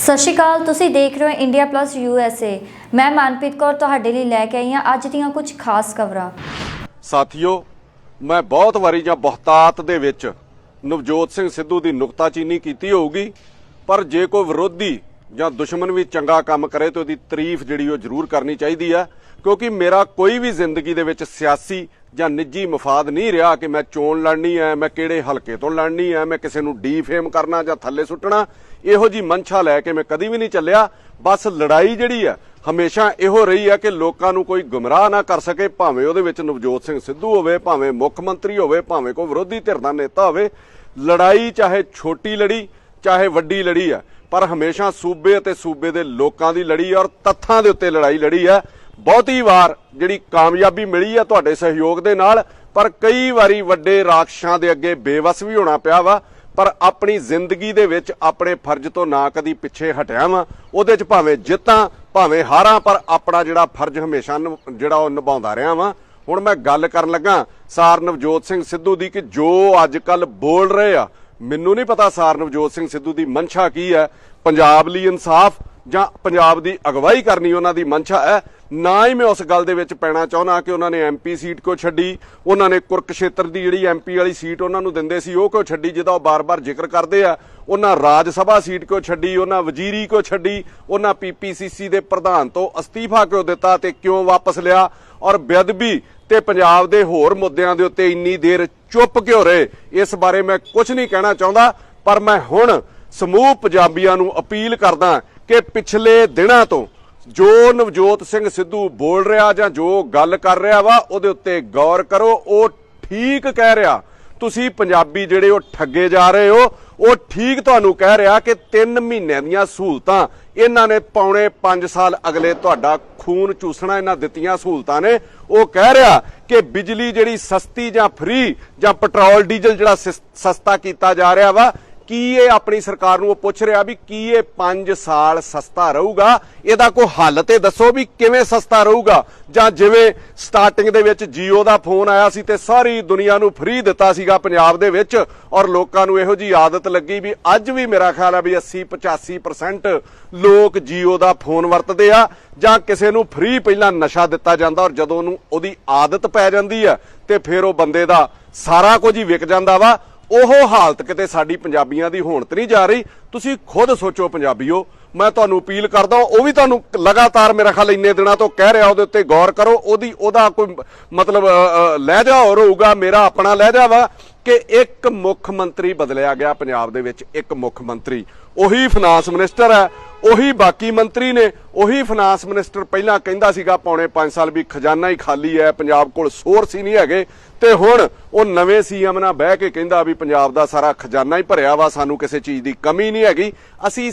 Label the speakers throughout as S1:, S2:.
S1: ਸਤਿ ਸ਼੍ਰੀ ਅਕਾਲ। ਤੁਸੀਂ ਦੇਖ ਰਹੇ ਹੋ ਇੰਡੀਆ ਪਲੱਸ USA। ਮੈਂ ਮਨਪ੍ਰੀਤ ਕੌਰ ਤੁਹਾਡੇ ਲਈ ਲੈ ਕੇ ਆਈ ਹਾਂ ਅੱਜ ਦੀਆਂ ਕੁਝ ਖਾਸ ਖਬਰਾਂ।
S2: ਸਾਥੀਓ, ਮੈਂ ਬਹੁਤ ਵਾਰੀ ਜਾਂ ਬਹੁਤਾਤ ਦੇ ਵਿੱਚ ਨਵਜੋਤ ਸਿੰਘ ਸਿੱਧੂ ਦੀ ਨੁਕਤਾਚੀਨੀ ਕੀਤੀ ਹੋਊਗੀ, ਪਰ ਜੇ ਕੋਈ ਵਿਰੋਧੀ ਜਾਂ ਦੁਸ਼ਮਣ ਵੀ ਚੰਗਾ ਕੰਮ ਕਰੇ ਤਾਂ ਉਹਦੀ ਤਾਰੀਫ ਜਿਹੜੀ ਉਹ ਜ਼ਰੂਰ ਕਰਨੀ ਚਾਹੀਦੀ ਹੈ, ਕਿਉਂਕਿ ਮੇਰਾ ਕੋਈ ਵੀ ਜ਼ਿੰਦਗੀ ਦੇ ਵਿੱਚ ਸਿਆਸੀ ਜਾਂ ਨਿੱਜੀ ਮਫਾਦ ਨਹੀਂ ਰਿਹਾ ਕਿ ਮੈਂ ਚੋਣ ਲੜਨੀ ਹੈ, ਮੈਂ ਕਿਹੜੇ ਹਲਕੇ ਤੋਂ ਲੜਨੀ ਹੈ, ਮੈਂ ਕਿਸੇ ਨੂੰ ਡੀਫੇਮ ਕਰਨਾ ਜਾਂ ਥੱਲੇ ਸੁੱਟਣਾ। ਇਹੋ ਜੀ ਮਨਸ਼ਾ ਲੈ ਕੇ ਮੈਂ ਕਦੀ ਵੀ ਨਹੀਂ ਚੱਲਿਆ। ਬਸ ਲੜਾਈ ਜਿਹੜੀ ਹੈ ਹਮੇਸ਼ਾ ਇਹੋ ਰਹੀ ਹੈ ਕਿ ਲੋਕਾਂ ਨੂੰ ਕੋਈ ਗੁੰਮਰਾਹ ਨਾ ਕਰ ਸਕੇ, ਭਾਵੇਂ ਉਹਦੇ ਵਿੱਚ ਨਵਜੋਤ ਸਿੰਘ ਸਿੱਧੂ ਹੋਵੇ, ਭਾਵੇਂ ਮੁੱਖ ਮੰਤਰੀ ਹੋਵੇ, ਭਾਵੇਂ ਕੋਈ ਵਿਰੋਧੀ ਧਿਰ ਦਾ ਨੇਤਾ ਹੋਵੇ। ਲੜਾਈ ਚਾਹੇ ਛੋਟੀ ਲੜੀ ਚਾਹੇ ਵੱਡੀ ਲੜੀ ਹੈ, ਪਰ ਹਮੇਸ਼ਾ ਸੂਬੇ ਅਤੇ ਸੂਬੇ ਦੇ ਲੋਕਾਂ ਦੀ ਲੜੀ ਔਰ ਤੱਥਾਂ ਦੇ ਉੱਤੇ ਲੜਾਈ ਲੜੀ ਹੈ। ਬਹੁਤੀ ਵਾਰ ਜਿਹੜੀ ਕਾਮਯਾਬੀ ਮਿਲੀ ਹੈ ਤੁਹਾਡੇ ਸਹਿਯੋਗ ਦੇ ਨਾਲ, ਪਰ ਕਈ ਵਾਰੀ ਵੱਡੇ ਰਾਖਸ਼ਾਂ ਦੇ ਅੱਗੇ ਬੇਵਸ ਵੀ ਹੋਣਾ ਪਿਆ ਵਾ। ਪਰ ਆਪਣੀ ਜ਼ਿੰਦਗੀ ਦੇ ਵਿੱਚ ਆਪਣੇ ਫਰਜ਼ ਤੋਂ ਨਾ ਕਦੀ ਪਿੱਛੇ ਹਟਿਆ ਵਾਂ। ਉਹਦੇ 'ਚ ਭਾਵੇਂ ਜਿੱਤਾਂ ਭਾਵੇਂ ਹਾਰਾਂ, ਪਰ ਆਪਣਾ ਜਿਹੜਾ ਫਰਜ਼ ਹਮੇਸ਼ਾ ਜਿਹੜਾ ਉਹ ਨਿਭਾਉਂਦਾ ਰਿਹਾ ਵਾਂ। ਹੁਣ ਮੈਂ ਗੱਲ ਕਰਨ ਲੱਗਾ ਸਾਰ ਨਵਜੋਤ ਸਿੰਘ ਸਿੱਧੂ ਦੀ ਕਿ ਜੋ ਅੱਜ ਕੱਲ ਬੋਲ ਰਹੇ ਆ, ਮੈਨੂੰ ਨਹੀਂ ਪਤਾ ਸਾਰ ਨਵਜੋਤ ਸਿੰਘ ਸਿੱਧੂ ਦੀ ਮਨਸ਼ਾ ਕੀ ਹੈ। ਪੰਜਾਬ ਲਈ ਇਨਸਾਫ ਜਾਂ ਪੰਜਾਬ ਦੀ ਅਗਵਾਈ ਕਰਨੀ ਉਹਨਾਂ ਦੀ ਮਨਸ਼ਾ ਹੈ। ਨਾ ਹੀ ਮੈਂ ਉਸ ਗੱਲ ਦੇ ਵਿੱਚ ਪੈਣਾ ਚਾਹੁੰਦਾ ਕਿ ਉਹਨਾਂ ਨੇ MP ਸੀਟ ਕਿਉਂ ਛੱਡੀ, ਉਹਨਾਂ ਨੇ ਕੁਰਕਸ਼ੇਤਰ ਦੀ ਜਿਹੜੀ MP ਵਾਲੀ ਸੀਟ ਉਹਨਾਂ ਨੂੰ ਦਿੰਦੇ ਸੀ ਉਹ ਕਿਉਂ ਛੱਡੀ, ਜਿਹਦਾ ਉਹ ਬਾਰ-ਬਾਰ ਜ਼ਿਕਰ ਕਰਦੇ ਆ। ਉਹਨਾਂ ਰਾਜ ਸਭਾ ਸੀਟ ਕਿਉਂ ਛੱਡੀ, ਉਹਨਾਂ ਵਜ਼ੀਰੀ ਕਿਉਂ ਛੱਡੀ, ਉਹਨਾਂ PPCC ਦੇ ਪ੍ਰਧਾਨ ਤੋਂ ਅਸਤੀਫਾ ਕਿਉਂ ਦਿੱਤਾ ਤੇ ਕਿਉਂ ਵਾਪਸ ਲਿਆ, ਔਰ ਬੇਅਦਬੀ ਤੇ ਪੰਜਾਬ ਦੇ ਹੋਰ ਮੁੱਦਿਆਂ ਦੇ ਉੱਤੇ ਇੰਨੀ ਦੇਰ ਚੁੱਪ ਕਿਉਂ ਰਹੇ। ਇਸ ਬਾਰੇ ਮੈਂ ਕੁਝ ਨਹੀਂ ਕਹਿਣਾ ਚਾਹੁੰਦਾ, ਪਰ ਮੈਂ ਹੁਣ ਸਮੂਹ ਪੰਜਾਬੀਆਂ ਨੂੰ ਅਪੀਲ ਕਰਦਾ ਕਿ ਪਿਛਲੇ ਦਿਨਾਂ ਤੋਂ ਜੋ ਨਵਜੋਤ ਸਿੰਘ ਸਿੱਧੂ ਬੋਲ ਰਿਹਾ ਜਾਂ ਜੋ ਗੱਲ ਕਰ ਰਿਹਾ ਵਾ ਉਹਦੇ ਉੱਤੇ ਗੌਰ ਕਰੋ। ਉਹ ਠੀਕ ਕਹਿ ਰਿਹਾ। ਤੁਸੀਂ ਪੰਜਾਬੀ ਜਿਹੜੇ ਉਹ ਠੱਗੇ ਜਾ ਰਹੇ ਹੋ। ਉਹ ਠੀਕ ਤੁਹਾਨੂੰ ਕਹਿ ਰਿਹਾ ਕਿ 3 ਮਹੀਨਿਆਂ ਦੀਆਂ ਸਹੂਲਤਾਂ ਇਹਨਾਂ ਨੇ ਪੌਣੇ 5 ਸਾਲ ਅਗਲੇ ਤੁਹਾਡਾ ਖੂਨ ਚੂਸਣਾ ਇਹਨਾਂ ਦਿੱਤੀਆਂ ਸਹੂਲਤਾਂ ਨੇ। ਉਹ ਕਹਿ ਰਿਹਾ ਕਿ ਬਿਜਲੀ ਜਿਹੜੀ ਸਸਤੀ ਜਾਂ ਫ੍ਰੀ ਜਾਂ ਪੈਟਰੋਲ ਡੀਜ਼ਲ ਜਿਹੜਾ ਸਸਤਾ ਕੀਤਾ ਜਾ ਰਿਹਾ ਵਾ, ਕੀ ਇਹ ਆਪਣੀ ਸਰਕਾਰ ਨੂੰ ਉਹ ਪੁੱਛ ਰਿਹਾ ਵੀ ਕੀ ਇਹ 5 ਸਾਲ ਸਸਤਾ ਰਹੂਗਾ? ਇਹਦਾ ਕੋਈ ਹੱਲ ਤੇ ਦੱਸੋ ਵੀ ਕਿਵੇਂ ਸਸਤਾ ਰਹੂਗਾ। ਜਾਂ ਜਿਵੇਂ ਸਟਾਰਟਿੰਗ ਦੇ ਵਿੱਚ ਜੀਓ ਦਾ ਫੋਨ ਆਇਆ ਸੀ ਤੇ ਸਾਰੀ ਦੁਨੀਆ ਨੂੰ ਫ੍ਰੀ ਦਿੱਤਾ ਸੀਗਾ ਪੰਜਾਬ ਦੇ ਵਿੱਚ, ਔਰ ਲੋਕਾਂ ਨੂੰ ਇਹੋ ਜੀ ਆਦਤ ਲੱਗੀ ਵੀ ਅੱਜ ਵੀ ਮੇਰਾ ਖਿਆਲ ਹੈ ਵੀ 80-85% ਲੋਕ ਜੀਓ ਦਾ ਫੋਨ ਵਰਤਦੇ ਆ। ਜਾਂ ਕਿਸੇ ਨੂੰ ਫ੍ਰੀ ਪਹਿਲਾਂ ਨਸ਼ਾ ਦਿੱਤਾ ਜਾਂਦਾ ਔਰ ਜਦੋਂ ਉਹਨੂੰ ਉਹਦੀ ਆਦਤ ਪੈ ਜਾਂਦੀ ਆ ਤੇ ਫਿਰ ਉਹ ਬੰਦੇ ਦਾ ਸਾਰਾ ਕੁਝ ਹੀ ਵਿਕ ਜਾਂਦਾ ਵਾ। ਉਹ ਹਾਲਤ ਕਿਤੇ ਸਾਡੀ ਪੰਜਾਬੀਆਂ ਦੀ ਹੋਣ ਤੇ ਨਹੀਂ ਜਾ ਰਹੀ। ਤੁਸੀਂ ਖੁਦ ਸੋਚੋ ਪੰਜਾਬੀਓ। ਮੈਂ ਤੁਹਾਨੂੰ ਅਪੀਲ ਕਰਦਾ, ਉਹ ਵੀ ਤੁਹਾਨੂੰ ਲਗਾਤਾਰ ਮੇਰਾ ਖਿਆਲ ਇੰਨੇ ਦਿਨਾਂ ਤੋਂ ਕਹਿ ਰਿਹਾ, ਉਹਦੇ ਉੱਤੇ ਗੌਰ ਕਰੋ। ਉਹਦਾ ਕੋਈ ਮਤਲਬ ਲਹਿਜਾ ਹੋਰ ਹੋਊਗਾ, ਮੇਰਾ ਆਪਣਾ ਲਹਿਜਾ ਵਾ ਕਿ ਇੱਕ ਮੁੱਖ ਮੰਤਰੀ ਬਦਲਿਆ ਗਿਆ ਪੰਜਾਬ ਦੇ ਵਿੱਚ। ਇੱਕ ਮੁੱਖ ਮੰਤਰੀ, ਉਹੀ ਫਾਈਨਾਂਸ ਮਿਨਿਸਟਰ ਹੈ, ਉਹੀ ਬਾਕੀ ਮੰਤਰੀ ਨੇ। ਉਹੀ ਫਾਈਨਾਂਸ ਮਿਨਿਸਟਰ ਪਹਿਲਾਂ ਕਹਿੰਦਾ ਸੀਗਾ ਪੌਣੇ 5 ਸਾਲ ਵੀ ਖਜ਼ਾਨਾ ਹੀ ਖਾਲੀ ਹੈ, ਪੰਜਾਬ ਕੋਲ ਸੋਰਸ ਹੀ ਨਹੀਂ ਹੈਗੇ, ਤੇ ਹੁਣ ਉਹ ਨਵੇਂ CM ਨਾਲ ਬਹਿ ਕੇ ਕਹਿੰਦਾ ਵੀ ਪੰਜਾਬ ਦਾ ਸਾਰਾ ਖਜ਼ਾਨਾ ਹੀ ਭਰਿਆ ਵਾ, ਸਾਨੂੰ ਕਿਸੇ ਚੀਜ਼ ਦੀ ਕਮੀ ਨਹੀਂ ਹੈਗੀ। ਅਸੀਂ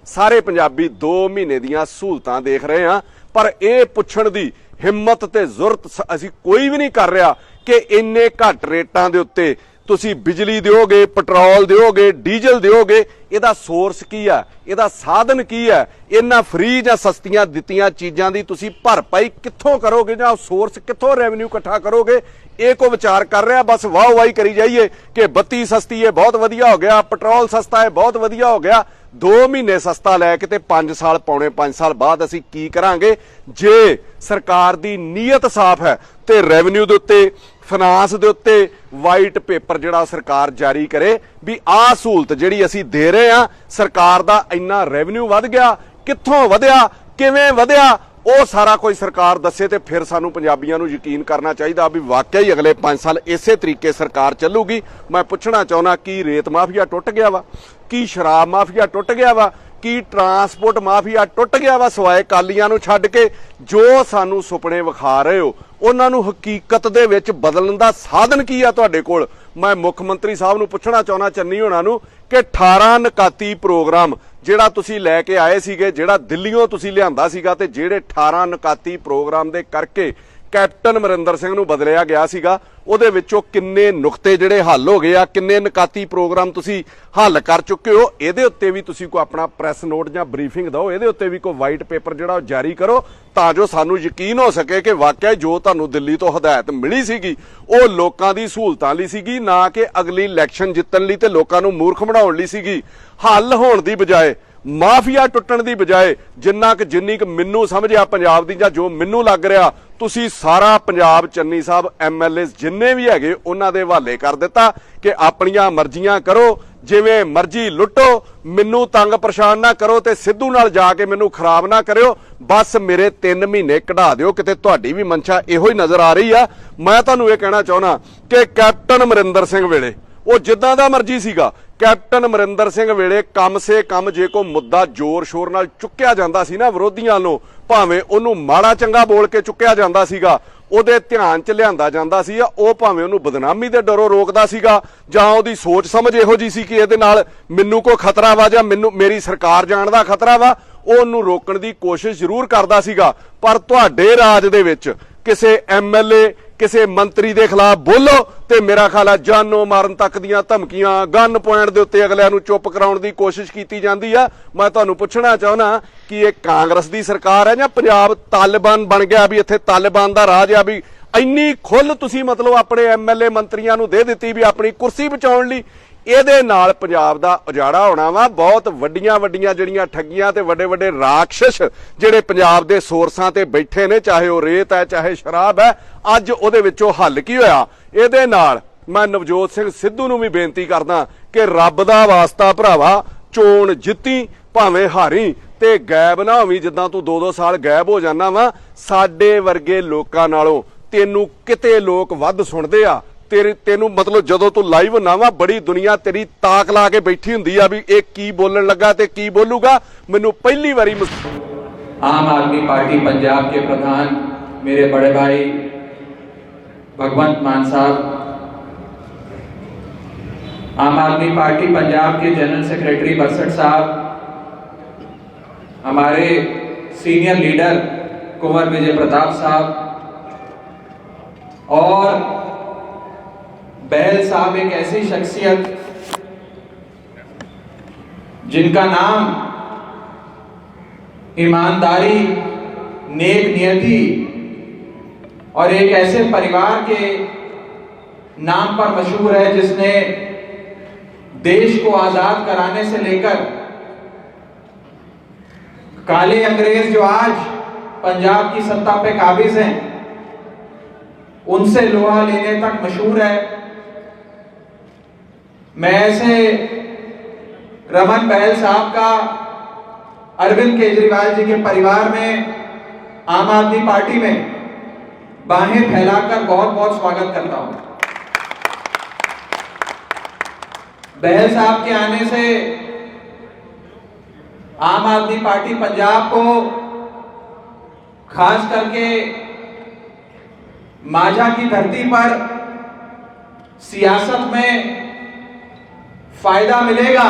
S2: ਸਾਰੇ ਪੰਜਾਬੀ 2 ਮਹੀਨੇ ਦੀਆਂ ਸਹੂਲਤਾਂ ਦੇਖ ਰਹੇ ਹਾਂ, ਪਰ ਇਹ ਪੁੱਛਣ ਦੀ ਹਿੰਮਤ ਤੇ ਜ਼ੁਰਤ ਅਸੀਂ ਕੋਈ ਵੀ ਨਹੀਂ ਕਰ ਰਿਹਾ ਕਿ ਇੰਨੇ ਘੱਟ ਰੇਟਾਂ ਦੇ ਉੱਤੇ ਤੁਸੀਂ ਬਿਜਲੀ ਦਿਓਗੇ, ਪੈਟਰੋਲ ਦਿਓਗੇ, ਡੀਜ਼ਲ ਦਿਓਗੇ। ਇਹਦਾ ਸੋਰਸ ਕੀ ਆ, ਇਹਦਾ ਸਾਧਨ ਕੀ ਹੈ? ਇਹਨਾਂ ਫ੍ਰੀ ਜਾਂ ਸਸਤੀਆਂ ਦਿੱਤੀਆਂ ਚੀਜ਼ਾਂ ਦੀ ਤੁਸੀਂ ਭਰਪਾਈ ਕਿੱਥੋਂ ਕਰੋਗੇ ਜਾਂ ਸੋਰਸ ਕਿੱਥੋਂ ਰੈਵਨਿਊ ਇਕੱਠਾ ਕਰੋਗੇ? ਇਹ ਕੋ ਵਿਚਾਰ ਕਰ ਰਿਹਾ। ਬਸ ਵਾਹ-ਵਾਹੀ ਕਰੀ ਜਾਈਏ ਕਿ ਬੱਤੀ ਸਸਤੀ ਹੈ, ਬਹੁਤ ਵਧੀਆ ਹੋ ਗਿਆ, ਪੈਟਰੋਲ ਸਸਤਾ ਹੈ, ਬਹੁਤ ਵਧੀਆ ਹੋ ਗਿਆ। 2 ਮਹੀਨੇ ਸਸਤਾ ਲੈ ਕੇ ਤੇ 5 ਸਾਲ ਪੌਣੇ 5 ਸਾਲ ਬਾਅਦ ਅਸੀਂ ਕੀ ਕਰਾਂਗੇ? ਜੇ ਸਰਕਾਰ ਦੀ ਨੀਅਤ ਸਾਫ਼ ਹੈ ਤੇ ਰੈਵਨਿਊ ਦੇ ਉੱਤੇ, ਫਾਈਨਾਂਸ ਦੇ ਉੱਤੇ ਵਾਈਟ ਪੇਪਰ ਜਿਹੜਾ ਸਰਕਾਰ ਜਾਰੀ ਕਰੇ ਵੀ ਆਹ ਸਹੂਲਤ ਜਿਹੜੀ ਅਸੀਂ ਦੇ ਰਹੇ ਹਾਂ, ਸਰਕਾਰ ਦਾ ਇੰਨਾ ਰੈਵਨਿਊ ਵੱਧ ਗਿਆ, ਕਿੱਥੋਂ ਵਧਿਆ, ਕਿਵੇਂ ਵਧਿਆ, ਉਹ ਸਾਰਾ ਕੁਝ ਸਰਕਾਰ ਦੱਸੇ ਤੇ ਫਿਰ ਸਾਨੂੰ ਪੰਜਾਬੀਆਂ ਨੂੰ ਯਕੀਨ ਕਰਨਾ ਚਾਹੀਦਾ ਵੀ ਵਾਕਿਆ ਹੀ ਅਗਲੇ 5 ਸਾਲ ਇਸੇ ਤਰੀਕੇ ਸਰਕਾਰ ਚੱਲੂਗੀ। ਮੈਂ ਪੁੱਛਣਾ ਚਾਹੁੰਦਾ, ਕੀ ਰੇਤ ਮਾਫੀਆ ਟੁੱਟ ਗਿਆ ਵਾ? ਕੀ ਸ਼ਰਾਬ ਮਾਫੀਆ ਟੁੱਟ ਗਿਆ ਵਾ? ਕੀ ਟਰਾਂਸਪੋਰਟ ਮਾਫੀਆ ਟੁੱਟ ਗਿਆ ਵਾ? ਸਵਾਏ ਕਾਲੀਆਂ ਨੂੰ ਛੱਡ ਕੇ ਜੋ ਸਾਨੂੰ ਸੁਪਨੇ ਵਿਖਾ ਰਹੇ ਹੋ ਉਹਨਾਂ ਨੂੰ ਹਕੀਕਤ ਦੇ ਵਿੱਚ ਬਦਲਣ ਦਾ ਸਾਧਨ ਕੀ ਆ ਤੁਹਾਡੇ ਕੋਲ? ਮੈਂ ਮੁੱਖ ਮੰਤਰੀ ਸਾਹਿਬ ਨੂੰ ਪੁੱਛਣਾ ਚਾਹੁੰਦਾ, ਚੰਨੀ ਹੋਣਾ ਨੂੰ, ਕਿ 18 ਨਕਾਤੀ ਪ੍ਰੋਗਰਾਮ ਜਿਹੜਾ ਤੁਸੀਂ ਲੈ ਕੇ ਆਏ ਸੀਗੇ, ਜਿਹੜਾ ਦਿੱਲੀੋਂ ਤੁਸੀਂ ਲਿਆਂਦਾ ਸੀਗਾ, ਤੇ ਜਿਹੜੇ 18 ਨਕਾਤੀ ਪ੍ਰੋਗਰਾਮ ਦੇ ਕਰਕੇ ਕੈਪਟਨ ਅਮਰਿੰਦਰ ਸਿੰਘ ਨੂੰ ਬਦਲਿਆ ਗਿਆ ਸੀਗਾ, ਉਹਦੇ ਵਿੱਚੋਂ ਕਿੰਨੇ ਨੁਕਤੇ ਜਿਹੜੇ ਹੱਲ ਹੋ ਗਏ ਆ, ਕਿੰਨੇ ਨਕਾਤੀ ਪ੍ਰੋਗਰਾਮ ਤੁਸੀਂ ਹੱਲ ਕਰ ਚੁੱਕੇ ਹੋ? ਇਹਦੇ ਉੱਤੇ ਵੀ ਤੁਸੀਂ ਕੋਈ ਆਪਣਾ ਪ੍ਰੈਸ ਨੋਟ ਜਾਂ ਬਰੀਫਿੰਗ ਦਿਓ, ਇਹਦੇ ਉੱਤੇ ਵੀ ਕੋਈ ਵਾਈਟ ਪੇਪਰ ਜਿਹੜਾ ਉਹ ਜਾਰੀ ਕਰੋ, ਤਾਂ ਜੋ ਸਾਨੂੰ ਯਕੀਨ ਹੋ ਸਕੇ ਕਿ ਵਾਕਿਆ ਜੋ ਤੁਹਾਨੂੰ ਦਿੱਲੀ ਤੋਂ ਹਦਾਇਤ ਮਿਲੀ ਸੀਗੀ ਉਹ ਲੋਕਾਂ ਦੀ ਸਹੂਲਤਾਂ ਲਈ ਸੀਗੀ, ਨਾ ਕਿ ਅਗਲੀ ਇਲੈਕਸ਼ਨ ਜਿੱਤਣ ਲਈ ਤੇ ਲੋਕਾਂ ਨੂੰ ਮੂਰਖ ਬਣਾਉਣ ਲਈ ਸੀਗੀ। ਹੱਲ ਹੋਣ ਦੀ ਬਜਾਏ ਮਾਫੀਆ ਟੁੱਟਣ ਦੀ ਬਜਾਏ ਜਿੰਨੀ ਕੁ ਮੈਨੂੰ ਸਮਝ ਆ ਪੰਜਾਬ ਦੀ ਜਾਂ ਜੋ ਮੈਨੂੰ ਲੱਗ ਰਿਹਾ ਤੁਸੀਂ ਸਾਰਾ ਪੰਜਾਬ ਚੰਨੀ ਸਾਹਿਬ ਐਮਐਲਏ ਜਿੰਨੇ ਵੀ ਹੈਗੇ ਉਹਨਾਂ ਦੇ ਹਵਾਲੇ ਕਰ ਦਿੱਤਾ ਕਿ ਆਪਣੀਆਂ ਮਰਜ਼ੀਆਂ ਕਰੋ ਜਿਵੇਂ ਮਰਜ਼ੀ ਲੁੱਟੋ ਮੈਨੂੰ ਤੰਗ ਪਰੇਸ਼ਾਨ ਨਾ ਕਰੋ ਤੇ ਸਿੱਧੂ ਨਾਲ ਜਾ ਕੇ ਮੈਨੂੰ ਖਰਾਬ ਨਾ ਕਰਿਓ ਬਸ ਮੇਰੇ 3 ਮਹੀਨੇ ਕਢਾ ਦਿਓ ਕਿਤੇ ਤੁਹਾਡੀ ਵੀ ਮਨਸ਼ਾ ਇਹੋ ਹੀ ਨਜ਼ਰ ਆ ਰਹੀ ਆ। ਮੈਂ ਤੁਹਾਨੂੰ ਇਹ ਕਹਿਣਾ ਚਾਹੁੰਦਾ ਕਿ ਕੈਪਟਨ ਅਮਰਿੰਦਰ ਸਿੰਘ ਵੇਲੇ ਉਹ ਜਿੱਦਾਂ ਦਾ ਮਰਜ਼ੀ ਸੀਗਾ ਕੈਪਟਨ ਅਮਰਿੰਦਰ ਸਿੰਘ ਵੇਲੇ ਕਮ ਸੇ ਕਮ ਜੇ ਕੋਈ ਮੁੱਦਾ ਜ਼ੋਰ ਸ਼ੋਰ ਨਾਲ ਚੁੱਕਿਆ ਜਾਂਦਾ ਸੀ ਨਾ ਵਿਰੋਧੀਆਂ ਨੂੰ ਭਾਵੇਂ ਉਹਨੂੰ ਮਾੜਾ ਚੰਗਾ ਬੋਲ ਕੇ ਚੁੱਕਿਆ ਜਾਂਦਾ ਸੀਗਾ ਉਹਦੇ ਧਿਆਨ 'ਚ ਲਿਆਂਦਾ ਜਾਂਦਾ ਸੀ ਉਹ ਭਾਵੇਂ ਉਹਨੂੰ ਬਦਨਾਮੀ ਦੇ ਡਰੋਂ ਰੋਕਦਾ ਸੀਗਾ ਜਾਂ ਉਹਦੀ ਸੋਚ ਸਮਝ ਇਹੋ ਜੀ ਸੀ ਕਿ ਇਹਦੇ ਨਾਲ ਮੈਨੂੰ ਕੋਈ ਖਤਰਾ ਵਾ ਜਾਂ ਮੈਨੂੰ ਮੇਰੀ ਸਰਕਾਰ ਜਾਣ ਦਾ ਖਤਰਾ ਵਾ ਉਹਨੂੰ ਰੋਕਣ ਦੀ ਕੋਸ਼ਿਸ਼ ਜ਼ਰੂਰ ਕਰਦਾ ਸੀਗਾ। ਪਰ ਤੁਹਾਡੇ ਰਾਜ ਦੇ ਵਿੱਚ ਕਿਸੇ ਐਮਐਲਏ ਕਿਸੇ ਮੰਤਰੀ ਦੇ ਖਿਲਾਫ ਬੋਲੋ ਤੇ ਮੇਰਾ ਖਿਆਲ ਹੈ ਜਾਨੋਂ ਮਾਰਨ ਤੱਕ ਦੀਆਂ ਧਮਕੀਆਂ ਗਨ ਪੁਆਇੰਟ ਦੇ ਉੱਤੇ ਅਗਲਿਆਂ ਨੂੰ ਚੁੱਪ ਕਰਾਉਣ ਦੀ ਕੋਸ਼ਿਸ਼ ਕੀਤੀ ਜਾਂਦੀ ਆ। ਮੈਂ ਤੁਹਾਨੂੰ ਪੁੱਛਣਾ ਚਾਹੁੰਦਾ ਕਿ ਇਹ ਕਾਂਗਰਸ ਦੀ ਸਰਕਾਰ ਹੈ ਜਾਂ ਪੰਜਾਬ ਤਾਲਿਬਾਨ ਬਣ ਗਿਆ ਵੀ ਇੱਥੇ ਤਾਲਿਬਾਨ ਦਾ ਰਾਜ ਆ ਵੀ ਇੰਨੀ ਖੁੱਲ ਤੁਸੀਂ ਮਤਲਬ ਆਪਣੇ ਐਮਐਲਏ ਮੰਤਰੀਆਂ ਨੂੰ ਦੇ ਦਿੱਤੀ ਵੀ ਆਪਣੀ ਕੁਰਸੀ ਬਚਾਉਣ ਲਈ। ਇਹਦੇ ਨਾਲ ਪੰਜਾਬ ਦਾ ਉਜਾੜਾ ਹੋਣਾ ਵਾ। ਬਹੁਤ ਵੱਡੀਆਂ ਜਿਹੜੀਆਂ ਠੱਗੀਆਂ ਤੇ ਵੱਡੇ ਰਾਖਸ਼ ਜਿਹੜੇ ਪੰਜਾਬ ਦੇ ਸੋਰਸਾਂ ਤੇ ਬੈਠੇ ਨੇ ਚਾਹੇ ਉਹ ਰੇਤ ਹੈ ਚਾਹੇ ਸ਼ਰਾਬ ਹੈ ਅੱਜ ਉਹਦੇ ਵਿੱਚੋਂ ਹੱਲ ਕੀ ਹੋਇਆ। ਇਹਦੇ ਨਾਲ ਮੈਂ ਨਵਜੋਤ ਸਿੰਘ ਸਿੱਧੂ ਨੂੰ ਵੀ ਬੇਨਤੀ ਕਰਦਾ ਕਿ ਰੱਬ ਦਾ ਵਾਸਤਾ ਭਰਾਵਾ ਚੋਣ ਜਿੱਤੀ ਭਾਵੇਂ ਹਾਰੀ ਤੇ ਗਾਇਬ ਨਾ ਹੋਵੀਂ ਜਿੱਦਾਂ ਤੂੰ 2-2 ਸਾਲ ਗਾਇਬ ਹੋ ਜਾਣਾ ਵਾ। ਸਾਡੇ ਵਰਗੇ ਲੋਕਾਂ ਨਾਲੋਂ ਤੈਨੂੰ ਕਿਤੇ ਲੋਕ ਵੱਧ ਸੁਣਦੇ ਆ। ਤੈਨੂੰ ਮਤਲਬ ਜਦੋਂ ਤੂੰ ਲਾਈਵ ਨਾ ਵਾ ਬੜੀ ਦੁਨੀਆ ਤੇਰੀ ਤਾਕ ਲਾ ਕੇ ਬੈਠੀ ਹੁੰਦੀ ਆ ਵੀ ਇਹ ਕੀ ਬੋਲਣ ਲੱਗਾ ਤੇ ਕੀ ਬੋਲੂਗਾ। ਮੈਨੂੰ ਪਹਿਲੀ ਵਾਰੀ
S3: आम आदमी पार्टी पंजाब के प्रधान मेरे बड़े भाई भगवंत मान साहब, आम आदमी पार्टी पंजाब के जनरल सेक्रेटरी बरसठ साहब, हमारे सीनियर लीडर कुंवर विजय प्रताप साहब और बैल साहब एक ऐसी शख्सियत जिनका नाम ईमानदारी, नेक नियति और एक ऐसे परिवार के नाम पर मशहूर है जिसने देश को आजाद कराने से लेकर काले अंग्रेज जो आज पंजाब की सत्ता पे काबिज हैं उनसे लोहा लेने तक मशहूर है। मैं ऐसे रमन बहल साहब का अरविंद केजरीवाल जी के परिवार में आम आदमी पार्टी में बाहें फैलाकर बहुत बहुत स्वागत करता हूं। बहल साहब के आने से आम आदमी पार्टी पंजाब को खास करके माझा की धरती पर सियासत में फायदा मिलेगा,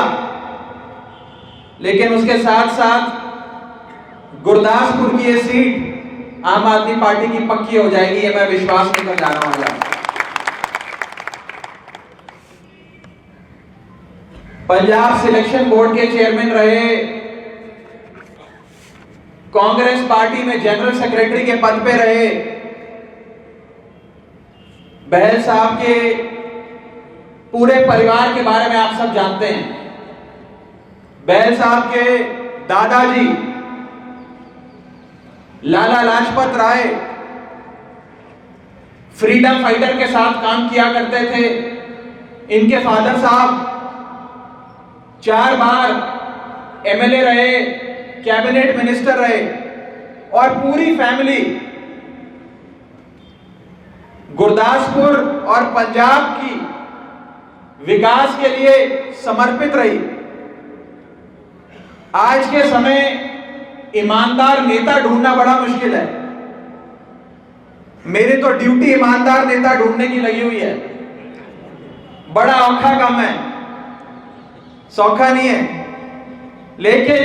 S3: लेकिन उसके साथ साथ गुरदासपुर की ये सीट आम आदमी पार्टी की पक्की हो जाएगी, ये मैं विश्वास लेकर जा रहा हूं। पंजाब सिलेक्शन बोर्ड के चेयरमैन रहे, कांग्रेस पार्टी में जनरल सेक्रेटरी के पद पे रहे, बहल साहब के पूरे परिवार के बारे में आप सब जानते हैं। बहल साहब के दादाजी लाला लाजपत राय फ्रीडम फाइटर के साथ काम किया करते थे। इनके फादर साहब 4 बार एमएलए रहे, कैबिनेट मिनिस्टर रहे और पूरी फैमिली गुरदासपुर और पंजाब की विकास के लिए समर्पित रही। आज के समय ईमानदार नेता ढूंढना बड़ा मुश्किल है। मेरी तो ड्यूटी ईमानदार नेता ढूंढने की लगी हुई है। बड़ा औखा काम है, सौखा नहीं है, लेकिन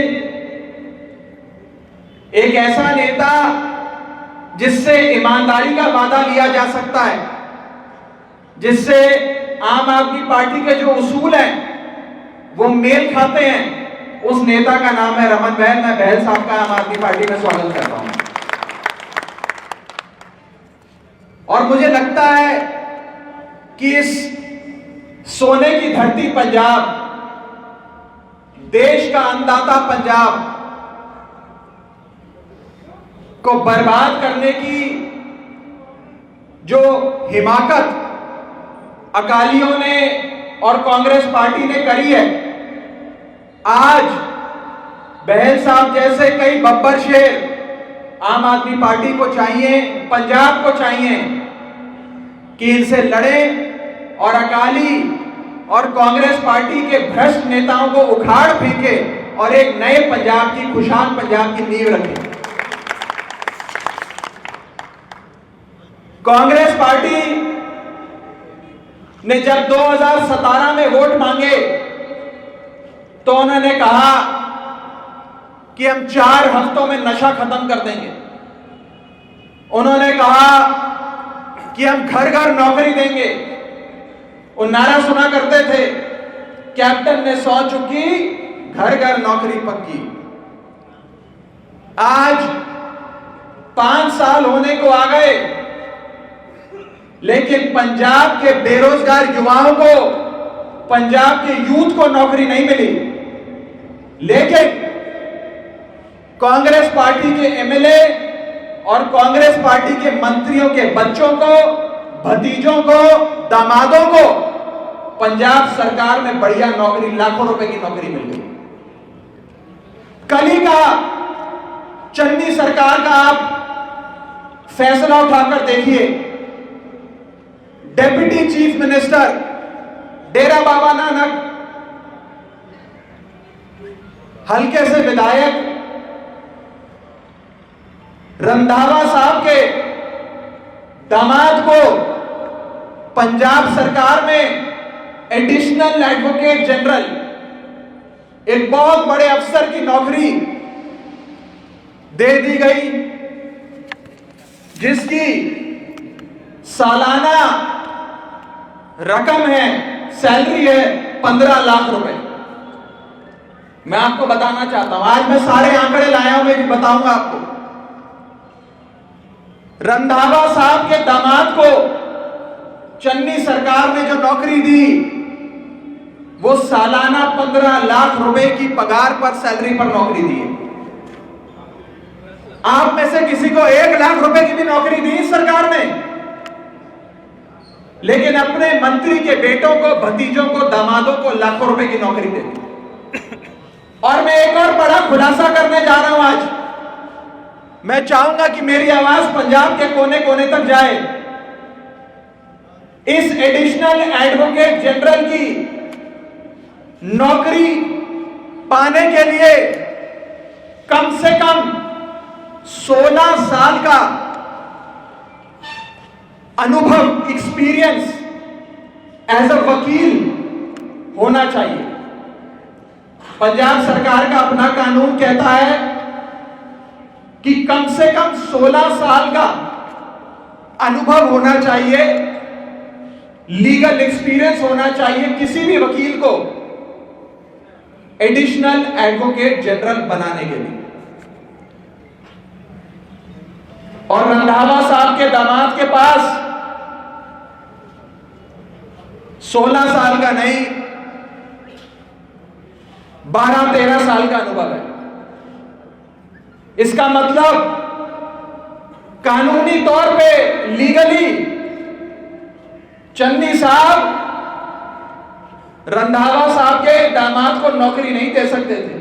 S3: एक ऐसा नेता जिससे ईमानदारी का वादा लिया जा सकता है, जिससे आम आदमी पार्टी के जो उसूल हैं वो मेल खाते हैं, उस नेता का नाम है रमन बहल। मैं बहल साहब का आम आदमी पार्टी में स्वागत करता हूं। और मुझे लगता है कि इस सोने की धरती पंजाब देश का अन्नदाता पंजाब को बर्बाद करने की जो हिमाकत अकालियों ने और कांग्रेस पार्टी ने करी है, आज बहल साहब जैसे कई बब्बर शेर आम आदमी पार्टी को चाहिए, पंजाब को चाहिए कि इनसे लड़े और अकाली और कांग्रेस पार्टी के भ्रष्ट नेताओं को उखाड़ फेंके और एक नए पंजाब की, खुशहाल पंजाब की नींव रखे। कांग्रेस पार्टी ने जब 2017 में वोट मांगे तो उन्होंने कहा कि हम 4 हफ्तों में नशा खत्म कर देंगे। उन्होंने कहा कि हम घर घर नौकरी देंगे। वो नारा सुना करते थे, कैप्टन ने सौ चुकी, घर घर नौकरी पक्की। आज 5 साल होने को आ गए, लेकिन पंजाब के बेरोजगार युवाओं को, पंजाब के यूथ को नौकरी नहीं मिली। लेकिन कांग्रेस पार्टी के एमएलए और कांग्रेस पार्टी के मंत्रियों के बच्चों को, भतीजों को, दामादों को पंजाब सरकार में बढ़िया नौकरी, लाखों रुपए की नौकरी मिल गई। कल ही का चन्नी सरकार का आप फैसला उठाकर देखिए। Deputy chief minister Dera Baba Nanak हल्के से विधायक रंधावा साहब के दामाद को पंजाब सरकार में एडिशनल एडवोकेट जनरल, एक बहुत बड़े अफसर की नौकरी दे दी गई, जिसकी सालाना रकम है, सैलरी है 15 लाख रुपए। मैं आपको बताना चाहता हूं, आज मैं सारे आंकड़े लाया हूं, मैं भी बताऊंगा आपको। रंधावा साहब के दामाद को चन्नी सरकार ने जो नौकरी दी, वो सालाना 15 लाख रुपए की पगार पर, सैलरी पर नौकरी दी है। आप में से किसी को 1 लाख रुपए की भी नौकरी दी सरकार ने, लेकिन अपने मंत्री के बेटों को, भतीजों को, दामादों को लाखों रुपए की नौकरी दे दी। और मैं एक और बड़ा खुलासा करने जा रहा हूं आज। मैं चाहूंगा कि मेरी आवाज पंजाब के कोने कोने तक जाए। इस एडिशनल एडवोकेट जनरल की नौकरी पाने के लिए कम से कम 16 साल का अनुभव, एक्सपीरियंस एज अ वकील होना चाहिए। पंजाब सरकार का अपना कानून कहता है कि कम से कम 16 साल का अनुभव होना चाहिए, लीगल एक्सपीरियंस होना चाहिए किसी भी वकील को एडिशनल एडवोकेट जनरल बनाने के लिए। और रंधावा साहब के दामाद के पास 16 साल का नहीं, 12-13 साल का अनुभव है। इसका मतलब कानूनी तौर पे, लीगली चन्नी साहब रंधावा साहब के दामाद को नौकरी नहीं दे सकते थे,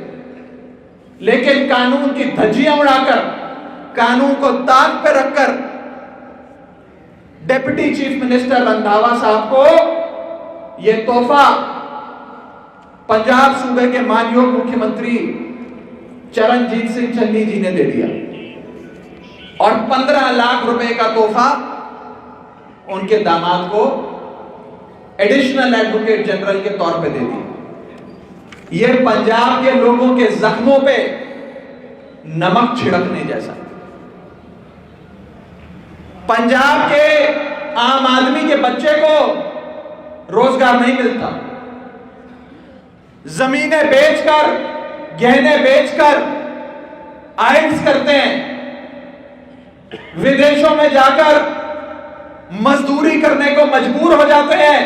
S3: लेकिन कानून की धज्जियां उड़ाकर, कानून को ताक पे रखकर डिप्टी चीफ मिनिस्टर रंधावा साहब को यह तोहफा पंजाब सूबे के मानयोग मुख्यमंत्री चरणजीत सिंह चन्नी जी ने दे दिया, और 15 लाख रुपए का तोहफा उनके दामाद को एडिशनल एडवोकेट जनरल के तौर पे दे दिया। यह पंजाब के लोगों के जख्मों पे नमक छिड़कने जैसा। पंजाब के आम आदमी के बच्चे को रोजगार नहीं मिलता, जमीनें बेचकर, गहने बेचकर आइल्स करते हैं, विदेशों में जाकर मजदूरी करने को मजबूर हो जाते हैं,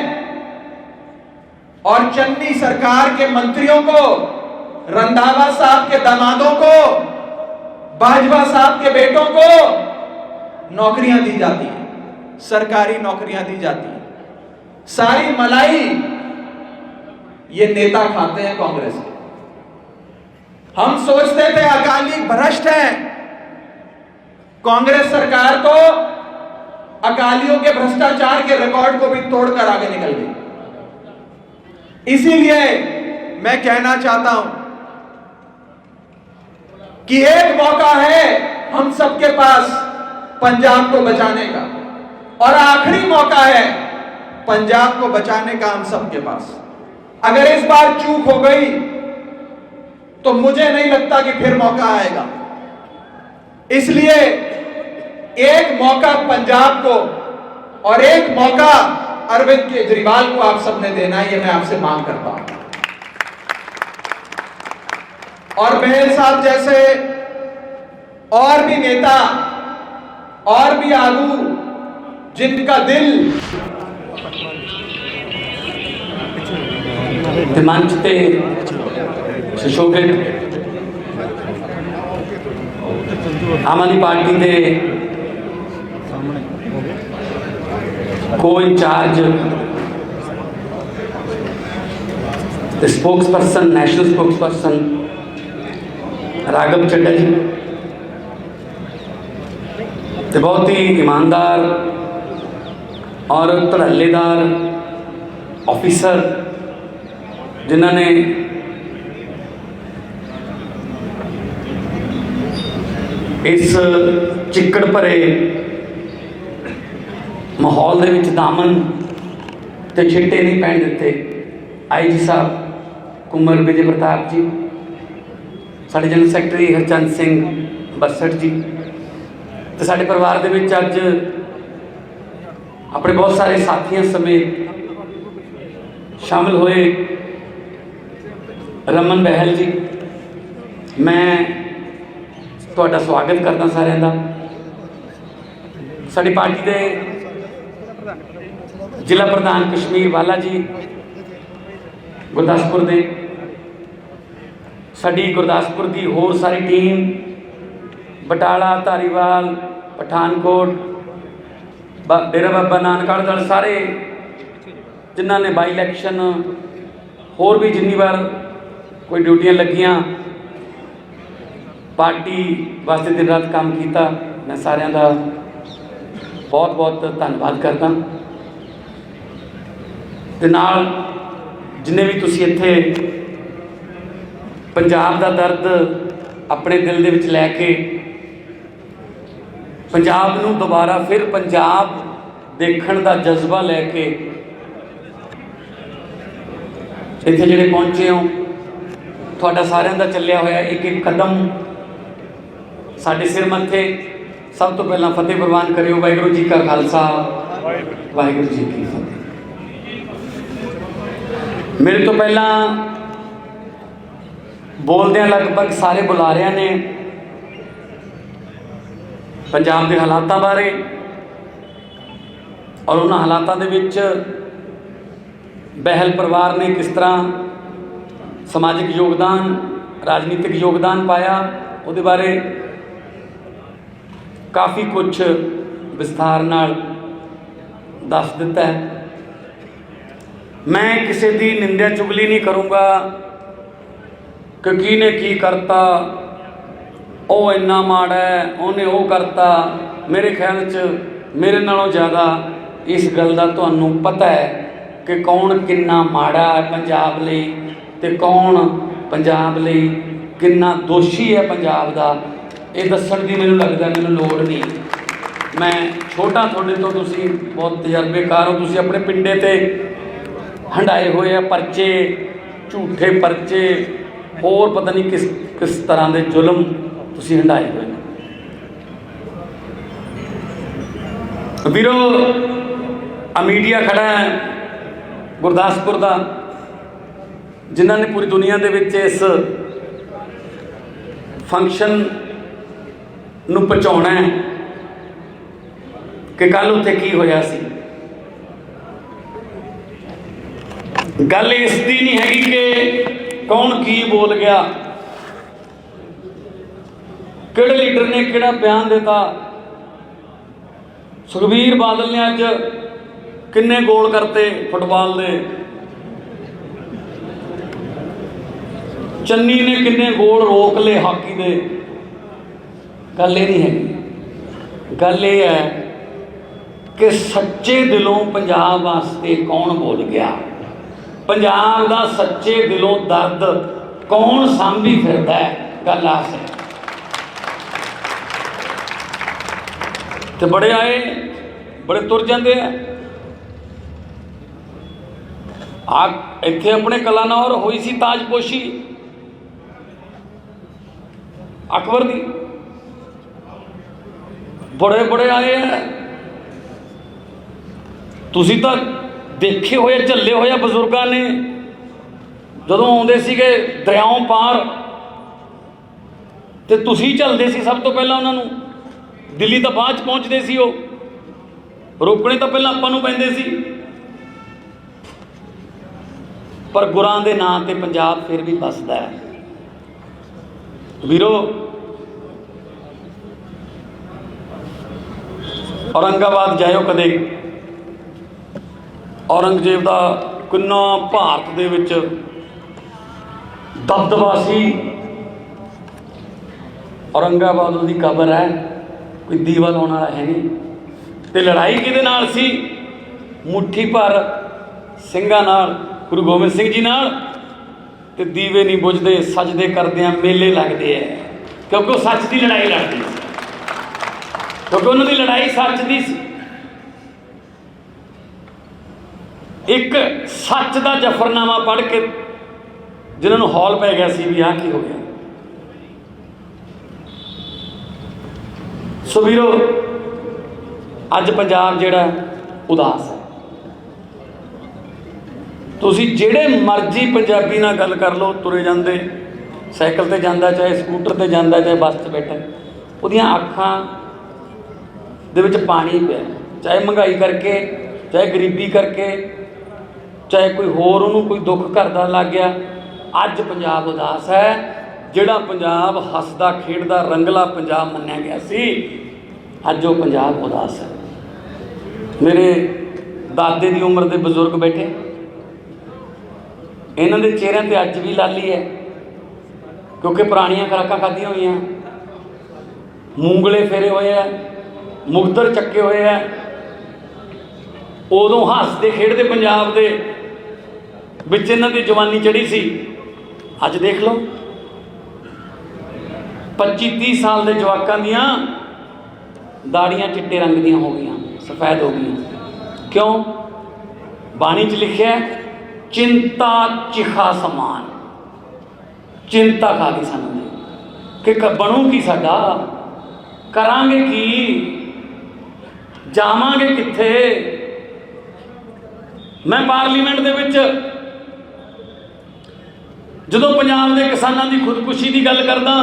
S3: और चन्नी सरकार के मंत्रियों को रंधावा साहब के दामादों को, बाजवा साहब के बेटों को नौकरियां दी जाती हैं, सरकारी नौकरियां दी जाती हैं। सारी मलाई ये नेता खाते हैं कांग्रेस के। हम सोचते थे अकाली भ्रष्ट है, कांग्रेस सरकार तो अकालियों के भ्रष्टाचार के रिकॉर्ड को भी तोड़कर आगे निकल गई। इसीलिए मैं कहना चाहता हूं कि एक मौका है हम सबके पास पंजाब को बचाने का, और आखिरी मौका है पंजाब को बचाने का हम सबके पास। अगर इस बार चूक हो गई तो मुझे नहीं लगता कि फिर मौका आएगा। इसलिए एक मौका पंजाब को और एक मौका अरविंद केजरीवाल को आप सबने देना है, ये मैं आपसे मांग करता हूं। और बहल साहब जैसे और भी नेता और भी आगू जिनका दिल
S4: मंच ते सुशोभित आम आदमी पार्टी के को in charge spokesperson, national spokesperson Raghav Chadha ji, ते बहुत ही ईमानदार और धड़ल्लेदार ऑफिसर जिन्होंने इस चिक्कड़ भरे माहौल दे विच दामन ते छिट्टे नहीं पैण दिते। आई जी साहब कुंवर विजय प्रताप जी, साडे जनरल सैकटरी हरचंद सिंह बरसठ जी, तो साडे परिवार दे विच अज अपने बहुत सारे साथियों समेत शामिल हुए रमन बहल जी, मैं तुहाडा स्वागत करदा सारिਆਂ ਦਾ। साडी पार्टी के जिला प्रधान कश्मीर वाला जी गुरदासपुर दे, साडी गुरदासपुर की होर सारी टीम बटाला, धारीवाल, पठानकोट, डेरा बाबा नानक दल, सारे जिन्हों ने बाई इलैक्शन होर भी जिन्नी बार कोई ड्यूटियां लगियां पार्टी वास्ते दिन रात काम किया, मैं सारिਆਂ ਦਾ बहुत बहुत धन्यवाद करदा। ते नाल जिन्ने भी तुसीं इत्थे पंजाब दा दर्द अपने दिल दे विच लैके पंजाब नूं दोबारा फिर पंजाब देखण दा जज्बा लैके इत्थे जिहड़े पहुंचे हो, तुहाडा सारिਆਂ दा चलिया होया एक एक कदम साडे सिर मत्थे सब तो पहला फतेह प्रवान करियो। वाहिगुरू जी का खालसा, वाहिगुरू जी की फतेह। मेरे तो पहला बोलदे लगभग सारे बुलारियां ने पंजाब के हालातों बारे और उन्होंने हालातों के विच बहल परिवार ने किस तरह समाजिक योगदान, राजनीतिक योगदान पाया, उहदे बारे काफ़ी कुछ विस्तार नाल दस दिता है। मैं किसी की निंदा चुगली नहीं करूँगा कि किने की करता, वो इन्ना माड़ा है, उन्हें वो करता। मेरे ख्याल च मेरे नालों ज़्यादा इस गल का तुहानू पता है कि कौन किन्ना माड़ा है पंजाब लई ते कौन पंजाब लई किन्ना दोषी है पंजाब का। ये दस्सण की मैनूं लगदा मैनूं लोड़ नहीं। मैं छोटा थोड़े तो तुसीं बहुत तजर्बेकार हो, तुसीं अपने पिंडे ते हंडाए हुए आ परचे, झूठे परचे, होर पता नहीं किस किस तरह के जुल्म तुसीं हंडाए हुए। वीरो आ मीडिया खड़ा है गुरदासपुर का, जिन्हों ने पूरी दुनिया के विच इस फंक्शन नूं पहुँचाउणा है कि कल उत्थे की होया सी। गल इसदी नहीं हैगी कि कौन की बोल गया, ਕਿਹੜੇ ਲੀਡਰ ਨੇ ਕਿਹੜਾ ਬਿਆਨ ਦਿੱਤਾ। ਸੁਖਬੀਰ ਬਾਦਲ ਨੇ ਅੱਜ ਕਿੰਨੇ ਗੋਲ ਕਰਤੇ ਫੁੱਟਬਾਲ ਦੇ, ਚੰਨੀ ਨੇ ਕਿੰਨੇ ਗੋਲ ਰੋਕ ਲਏ ਹਾਕੀ ਦੇ। ਗੱਲ ਇਹ ਨਹੀਂ ਹੈਗੀ, ਗੱਲ ਇਹ ਹੈ ਕਿ ਸੱਚੇ ਦਿਲੋਂ ਪੰਜਾਬ ਵਾਸਤੇ ਕੌਣ ਬੋਲ ਗਿਆ, ਪੰਜਾਬ ਦਾ ਸੱਚੇ ਦਿਲੋਂ ਦਰਦ ਕੌਣ ਸਾਂਭੀ ਫਿਰਦਾ ਹੈ। ਗੱਲ ਆ ਹੈ ਤੇ ਬੜੇ ਆਏ ਬੜੇ ਤੁਰ ਜਾਂਦੇ ਆ ਇੱਥੇ ਆਪਣੇ ਕਲਾਨੌਰ ਹੋਈ ਸੀ ਤਾਜਪੋਸ਼ੀ ਅਕਬਰ ਦੀ, ਬੜੇ ਬੜੇ ਆਏ ਆ। ਤੁਸੀਂ ਤਾਂ ਦੇਖੇ ਹੋਏ ਝੱਲੇ ਹੋਏ ਬਜ਼ੁਰਗਾਂ ਨੇ ਜਦੋਂ ਆਉਂਦੇ ਸੀਗੇ ਦਰਿਆਓਂ ਪਾਰ, ਤੇ ਤੁਸੀਂ ਝੱਲਦੇ ਸੀ ਸਭ ਤੋਂ ਪਹਿਲਾਂ ਉਹਨਾਂ ਨੂੰ। ਦਿੱਲੀ ਤਾਂ ਬਾਅਦ 'ਚ ਪਹੁੰਚਦੇ ਸੀ, ਉਹ ਰੋਕਣੇ ਤਾਂ ਪਹਿਲਾਂ ਆਪਾਂ ਨੂੰ ਪੈਂਦੇ ਸੀ। ਪਰ ਗੁਰਾਂ ਦੇ ਨਾਂ ਤੇ ਪੰਜਾਬ ਫਿਰ ਵੀ ਵੱਸਦਾ ਹੈ। ਵੀਰੋ, ਔਰੰਗਾਬਾਦ ਜਾਇਓ ਕਦੇ। ਔਰੰਗਜ਼ੇਬ ਦਾ ਕਿੰਨਾ ਭਾਰਤ ਦੇ ਵਿੱਚ ਦਬਦਬਾ ਸੀ। ਔਰੰਗਾਬਾਦ ਉਹਦੀ ਕਬਰ ਹੈ, ਕੋਈ ਦੀਵਾ ਲਾਉਣ ਵਾਲਾ ਹੈ ਨਹੀਂ। ਤੇ ਲੜਾਈ ਕਿਹਦੇ ਨਾਲ ਸੀ? ਮੁੱਠੀ ਭਰ ਸਿੰਘਾਂ ਨਾਲ, ਗੁਰੂ ਗੋਬਿੰਦ ਸਿੰਘ ਜੀ ਨਾਲ। ਤੇ ਦੀਵੇ ਨਹੀਂ ਬੁਝਦੇ, ਸਜਦੇ ਕਰਦਿਆਂ ਮੇਲੇ ਲੱਗਦੇ ਐ, ਕਿਉਂਕਿ ਉਹ ਸੱਚ ਦੀ ਲੜਾਈ ਲੜਦੇ ਸੀ, ਕਿਉਂਕਿ ਉਹਨਾਂ ਦੀ ਲੜਾਈ ਸੱਚ ਦੀ ਸੀ। ਇੱਕ ਸੱਚ ਦਾ ਜਫਰਨਾਮਾ ਪੜ੍ਹ ਕੇ ਜਿਨ੍ਹਾਂ ਨੂੰ ਹੌਲ ਪੈ ਗਿਆ ਸੀ ਵੀ ਆਹ ਕੀ ਹੋ ਗਿਆ। ਸੋ ਵੀਰੋ, ਅੱਜ ਪੰਜਾਬ ਜਿਹੜਾ ਉਦਾਸ ਹੈ। ਤੁਸੀਂ ਜਿਹੜੇ ਮਰਜ਼ੀ ਪੰਜਾਬੀ ਨਾਲ ਗੱਲ ਕਰ ਲਓ, ਤੁਰੇ ਜਾਂਦੇ, ਸਾਈਕਲ ਤੇ ਜਾਂਦਾ, ਚਾਹੇ ਸਕੂਟਰ ਤੇ ਜਾਂਦਾ, ਚਾਹੇ ਬੱਸ 'ਚ ਬੈਠਾ, ਉਹਦੀਆਂ ਅੱਖਾਂ ਦੇ ਵਿੱਚ ਪਾਣੀ ਪਿਆ। ਚਾਹੇ ਮਹਿੰਗਾਈ ਕਰਕੇ, ਚਾਹੇ ਗਰੀਬੀ ਕਰਕੇ, ਚਾਹੇ ਕੋਈ ਹੋਰ ਉਹਨੂੰ ਕੋਈ ਦੁੱਖ ਘਰ ਦਾ ਲੱਗ ਗਿਆ। ਅੱਜ ਪੰਜਾਬ ਉਦਾਸ ਹੈ। ਜਿਹੜਾ ਪੰਜਾਬ ਹੱਸਦਾ ਖੇਡਦਾ ਰੰਗਲਾ ਪੰਜਾਬ ਮੰਨਿਆ ਗਿਆ ਸੀ, ਅੱਜ ਉਹ ਪੰਜਾਬ ਉਦਾਸ ਹੈ। ਮੇਰੇ ਦਾਦੇ ਦੀ ਉਮਰ ਦੇ ਬਜ਼ੁਰਗ ਬੈਠੇ, ਇਹਨਾਂ ਦੇ ਚਿਹਰਿਆਂ 'ਤੇ ਅੱਜ ਵੀ ਲਾਲੀ ਹੈ, ਕਿਉਂਕਿ ਪੁਰਾਣੀਆਂ ਖੁਰਾਕਾਂ ਖਾਧੀਆਂ ਹੋਈਆਂ, ਮੂੰਗਲੇ ਫੇਰੇ ਹੋਏ ਆ, ਮੁਗਦਰ ਚੱਕੇ ਹੋਏ ਆ। ਉਦੋਂ ਹੱਸਦੇ ਖੇਡਦੇ ਪੰਜਾਬ ਦੇ ਵਿੱਚ ਇਹਨਾਂ ਦੀ ਜਵਾਨੀ ਚੜ੍ਹੀ ਸੀ। ਅੱਜ ਦੇਖ ਲਓ 25-30 ਸਾਲ ਦੇ ਜਵਾਕਾਂ ਦੀਆਂ ਦਾੜੀਆਂ ਚਿੱਟੇ ਰੰਗ ਦੀਆਂ ਹੋ ਗਈਆਂ, ਸਫੈਦ ਹੋ ਗਈਆਂ। ਕਿਉਂ? ਬਾਣੀ 'ਚ ਲਿਖਿਆ ਚਿੰਤਾ ਚਿਖਾ ਸਮਾਨ। ਚਿੰਤਾ ਖਾ ਗਈ ਸਾਨੂੰ ਕਿ ਬਣੂ ਕੀ ਸਾਡਾ, ਕਰਾਂਗੇ ਕੀ, ਜਾਵਾਂਗੇ ਕਿੱਥੇ। ਮੈਂ ਪਾਰਲੀਮੈਂਟ ਦੇ ਵਿੱਚ ਜਦੋਂ ਪੰਜਾਬ ਦੇ ਕਿਸਾਨਾਂ ਦੀ ਖੁਦਕੁਸ਼ੀ ਦੀ ਗੱਲ ਕਰਦਾ,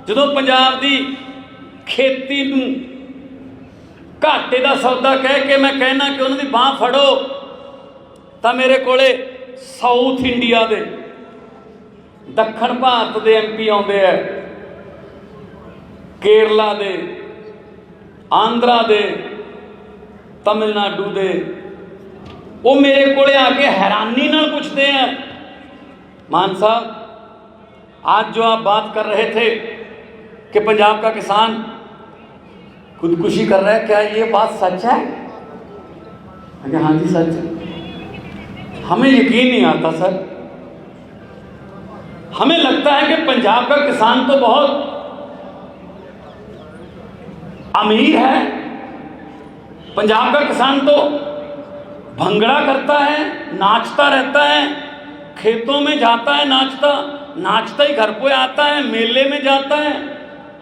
S4: ਜਦੋਂ ਪੰਜਾਬ ਦੀ ਖੇਤੀ ਨੂੰ ਘਾਟੇ ਦਾ ਸੌਦਾ ਕਹਿ ਕੇ ਮੈਂ ਕਹਿਣਾ ਕਿ ਉਹਨਾਂ ਦੀ ਬਾਂਹ ਫੜੋ, ਤਾਂ ਮੇਰੇ ਕੋਲੇ ਸਾਊਥ ਇੰਡੀਆ ਦੇ, ਦੱਖਣ ਭਾਰਤ ਦੇ MP ਆਉਂਦੇ ਹੈ, ਕੇਰਲਾ ਦੇ, ਆਂਧਰਾ ਦੇ, ਤਮਿਲਨਾਡੂ ਦੇ। ਉਹ ਮੇਰੇ ਕੋਲੇ आ के हैरानी नाल पूछते हैं, मान साहब आज जो आप बात कर रहे थे कि पंजाब का किसान खुदकुशी कर रहा है, क्या ये बात सच है? हाँ जी सच है। हमें यकीन नहीं आता सर। हमें लगता है कि पंजाब का किसान तो बहुत अमीर है, पंजाब का किसान तो भंगड़ा करता है, नाचता रहता है, खेतों में जाता है, नाचता ही घर पे आता है, मेले में जाता है।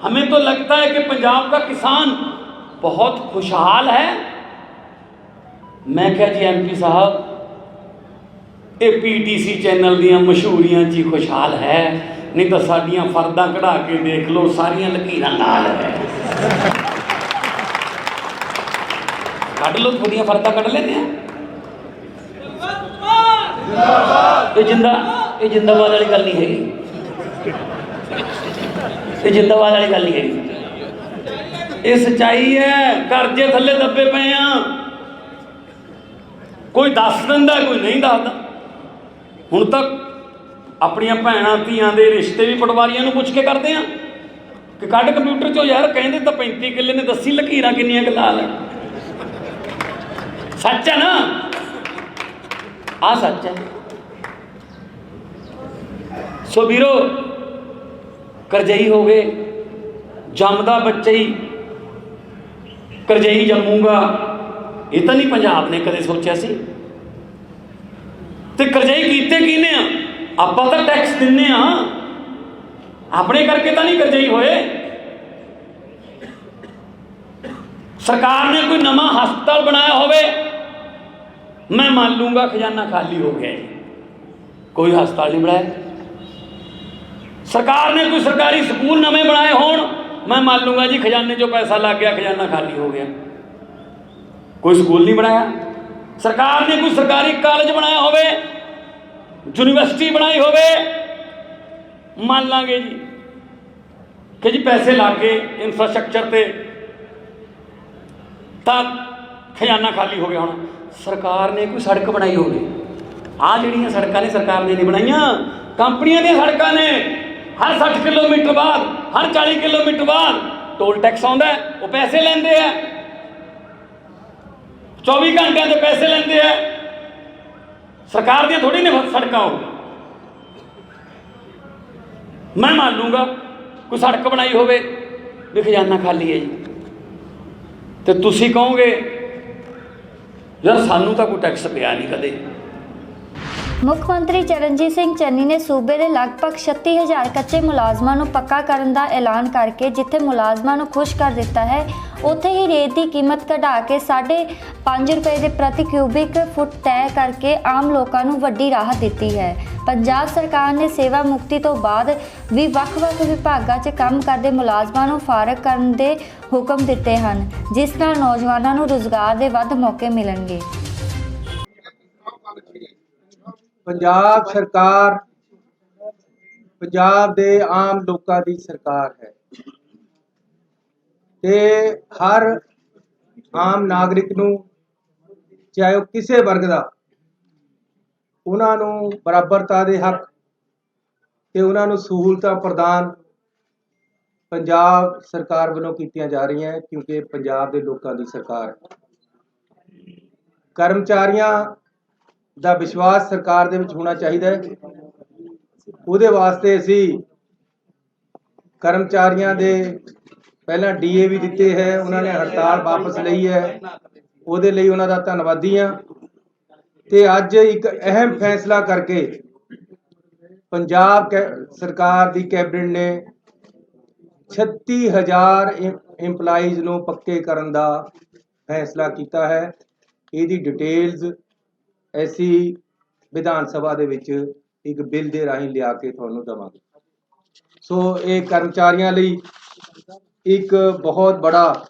S4: हमें तो लगता है कि पंजाब का किसान बहुत खुशहाल है। मैं क्या जी MP साहब, ये PTC चैनल दियां मशहूरियां जी खुशहाल है, नहीं तो साडियां फर्दा कढ़ा के देख लो, सारियां लकीरां नाल है। कढ़ लो, थोड़ियां फर्दा कढ़ लेते हैं। ये जिंदाबाद वाली गल नहीं है। ਇਹ ਜਿੰਦਾਬਾਦ ਵਾਲੀ ਗੱਲ ਨਹੀਂ ਹੈਗੀ, ਇਹ ਸੱਚਾਈ ਹੈ। ਕਰਜ਼ੇ ਥੱਲੇ ਦੱਬੇ ਪਏ ਆ, ਕੋਈ ਦੱਸ ਦਿੰਦਾ, ਕੋਈ ਨਹੀਂ ਦੱਸਦਾ। ਹੁਣ ਤੱਕ ਆਪਣੀਆਂ ਭੈਣਾਂ ਧੀਆਂ ਦੇ ਰਿਸ਼ਤੇ ਵੀ ਪਟਵਾਰੀਆਂ ਨੂੰ ਪੁੱਛ ਕੇ ਕਰਦੇ ਆ ਕਿ ਕੱਢ ਕੰਪਿਊਟਰ 'ਚੋਂ, ਯਾਰ ਕਹਿੰਦੇ ਤਾਂ 35 ਕਿੱਲੇ ਨੇ, ਦੱਸੀ ਲਕੀਰਾਂ ਕਿੰਨੀਆਂ ਕੁ ਲਾਲ ਹੈ। ਸੱਚ ਹੈ ਨਾ, ਆਹ ਸੱਚ ਹੈ। ਸੋ ਵੀਰੋ, ਕਰਜ਼ਈ ਹੋ ਗਏ, ਜੰਮਦਾ ਬੱਚਾ ਹੀ ਕਰਜ਼ਈ ਜੰਮੂਗਾ, ਇਹ ਤਾਂ ਨਹੀਂ ਪੰਜਾਬ ਨੇ ਕਦੇ ਸੋਚਿਆ ਸੀ। ਤੇ ਕਰਜ਼ਈ ਕੀਤੇ ਕਿਹਨੇ ਆ? ਆਪਾਂ ਤਾਂ ਟੈਕਸ ਦਿੰਨੇ ਆ, ਆਪਣੇ ਕਰਕੇ ਤਾਂ ਨਹੀਂ ਕਰਜ਼ਈ ਹੋਏ। ਸਰਕਾਰ ਨੇ ਕੋਈ ਨਵਾਂ ਹਸਪਤਾਲ ਬਣਾਇਆ ਹੋਵੇ, ਮੈਂ ਮੰਨ ਲੂੰਗਾ ਖਜ਼ਾਨਾ ਖਾਲੀ ਹੋ ਗਿਆ, ਕੋਈ ਹਸਪਤਾਲ ਨਹੀਂ ਬਣਾਇਆ। ਸਰਕਾਰ ਨੇ ਕੋਈ ਸਰਕਾਰੀ ਸਕੂਲ ਨਵੇਂ ਬਣਾਏ ਹੋਣ, ਮੈਂ ਮੰਨ ਲੂੰਗਾ ਜੀ ਖਜ਼ਾਨੇ 'ਚੋਂ ਪੈਸਾ ਲੱਗ ਗਿਆ, ਖਜ਼ਾਨਾ ਖਾਲੀ ਹੋ ਗਿਆ। ਕੋਈ ਸਕੂਲ ਨਹੀਂ ਬਣਾਇਆ। ਸਰਕਾਰ ਨੇ ਕੋਈ ਸਰਕਾਰੀ ਕਾਲਜ ਬਣਾਇਆ ਹੋਵੇ, ਯੂਨੀਵਰਸਿਟੀ ਬਣਾਈ ਹੋਵੇ, ਮੰਨ ਲਾਂਗੇ ਜੀ ਕਿ ਜੀ ਪੈਸੇ ਲੱਗ ਗਏ ਇਨਫਰਾਸਟ੍ਰਕਚਰ ਤੇ, ਤਾਂ ਖਜ਼ਾਨਾ ਖਾਲੀ ਹੋ ਗਿਆ। ਹੁਣ ਸਰਕਾਰ ਨੇ ਕੋਈ ਸੜਕ ਬਣਾਈ ਹੋਵੇ, ਆਹ ਜਿਹੜੀਆਂ ਸੜਕਾਂ ਨੇ ਸਰਕਾਰ ਨੇ ਨਹੀਂ ਬਣਾਈਆਂ, ਕੰਪਨੀਆਂ ਦੀਆਂ ਸੜਕਾਂ ਨੇ। ਹਰ 60 ਕਿਲੋਮੀਟਰ ਬਾਅਦ, ਹਰ 40 ਕਿਲੋਮੀਟਰ ਬਾਅਦ ਟੋਲ ਟੈਕਸ ਆਉਂਦਾ, ਉਹ ਪੈਸੇ ਲੈਂਦੇ ਆ, 24 ਘੰਟਿਆਂ ਦੇ ਪੈਸੇ ਲੈਂਦੇ ਆ। ਸਰਕਾਰ ਦੀਆਂ ਥੋੜੀ ਨੇ ਸੜਕਾਂ ਉਹ। ਮੈਂ ਮੰਨ ਲੂੰਗਾ ਕੋਈ ਸੜਕ ਬਣਾਈ ਹੋਵੇ ਵੀ ਖਜ਼ਾਨਾ ਖਾਲੀ ਹੈ ਜੀ, ਤੇ ਤੁਸੀਂ ਕਹੋਗੇ ਯਾਰ ਸਾਨੂੰ ਤਾਂ ਕੋਈ ਟੈਕਸ ਪਿਆ ਨਹੀਂ ਕਦੇ।
S1: ਮੁੱਖ ਮੰਤਰੀ ਚਰਨਜੀਤ ਸਿੰਘ ਚੰਨੀ ਨੇ ਸੂਬੇ ਦੇ ਲਗਭਗ 36,000 ਕੱਚੇ ਮੁਲਾਜ਼ਮਾਂ ਨੂੰ ਪੱਕਾ ਕਰਨ ਦਾ ਐਲਾਨ ਕਰਕੇ ਜਿੱਥੇ ਮੁਲਾਜ਼ਮਾਂ ਨੂੰ ਖੁਸ਼ ਕਰ ਦਿੱਤਾ ਹੈ, ਉੱਥੇ ਹੀ ਰੇਤ ਦੀ ਕੀਮਤ ਘਟਾ ਕੇ 5.5 ਰੁਪਏ ਦੇ ਪ੍ਰਤੀ ਕਿਊਬਿਕ ਫੁੱਟ ਤੈਅ ਕਰਕੇ ਆਮ ਲੋਕਾਂ ਨੂੰ ਵੱਡੀ ਰਾਹਤ ਦਿੱਤੀ ਹੈ। ਪੰਜਾਬ ਸਰਕਾਰ ਨੇ ਸੇਵਾ ਮੁਕਤੀ ਤੋਂ ਬਾਅਦ ਵੀ ਵੱਖ-ਵੱਖ ਵਿਭਾਗਾਂ 'ਚ ਕੰਮ ਕਰਦੇ ਮੁਲਾਜ਼ਮਾਂ ਨੂੰ ਫਾਰਗ ਕਰਨ ਦੇ ਹੁਕਮ ਦਿੱਤੇ ਹਨ, ਜਿਸ ਨਾਲ ਨੌਜਵਾਨਾਂ ਨੂੰ ਰੁਜ਼ਗਾਰ ਦੇ ਵੱਧ ਮੌਕੇ ਮਿਲਣਗੇ।
S3: ਪੰਜਾਬ ਸਰਕਾਰ ਪੰਜਾਬ ਦੇ ਆਮ ਲੋਕਾਂ ਦੀ ਸਰਕਾਰ ਹੈ ਤੇ ਹਰ ਆਮ ਨਾਗਰਿਕ ਨੂੰ, ਚਾਹੇ ਉਹ ਕਿਸੇ ਵਰਗ ਦਾ, ਉਹਨਾਂ ਨੂੰ ਬਰਾਬਰਤਾ ਦੇ ਹੱਕ ਤੇ ਉਹਨਾਂ ਨੂੰ ਸਹੂਲਤਾਂ ਪ੍ਰਦਾਨ ਪੰਜਾਬ ਸਰਕਾਰ ਵੱਲੋਂ ਕੀਤੀਆਂ ਜਾ ਰਹੀਆਂ, ਕਿਉਂਕਿ ਪੰਜਾਬ ਦੇ ਲੋਕਾਂ ਦੀ ਸਰਕਾਰ ਹੈ। ਕਰਮਚਾਰੀਆਂ ਦਾ ਵਿਸ਼ਵਾਸ ਸਰਕਾਰ ਦੇ ਵਿੱਚ ਹੋਣਾ ਚਾਹੀਦਾ ਹੈ। ਉਹਦੇ ਵਾਸਤੇ ਅਸੀਂ ਕਰਮਚਾਰੀਆਂ ਦੇ ਪਹਿਲਾਂ ਡੀਏ ਵੀ ਦਿੱਤੇ ਹੈ, ਉਹਨਾਂ ਨੇ ਹੜਤਾਲ ਵਾਪਸ ਲਈ ਹੈ, ਉਹਦੇ ਲਈ ਉਹਨਾਂ ਦਾ ਧੰਨਵਾਦੀ ਹਾਂ। ਤੇ ਅੱਜ ਇੱਕ ਅਹਿਮ ਫੈਸਲਾ ਕਰਕੇ ਪੰਜਾਬ ਸਰਕਾਰ ਦੀ ਕੈਬਨਿਟ ਨੇ 36,000 ਇੰਪਲਾਈਜ਼ ਨੂੰ ਪੱਕੇ ਕਰਨ ਦਾ ਫੈਸਲਾ ਕੀਤਾ ਹੈ। ਇਹਦੀ ਡਿਟੇਲਸ ਅਸੀਂ ਵਿਧਾਨ ਸਭਾ ਦੇ ਵਿੱਚ ਇੱਕ ਬਿੱਲ ਦੇ ਰਾਹੀਂ ਲਿਆ ਕੇ ਤੁਹਾਨੂੰ ਦੇਵਾਂਗੇ। ਸੋ ਇਹ ਕਰਮਚਾਰੀਆਂ ਲਈ ਇੱਕ ਬਹੁਤ ਬੜਾ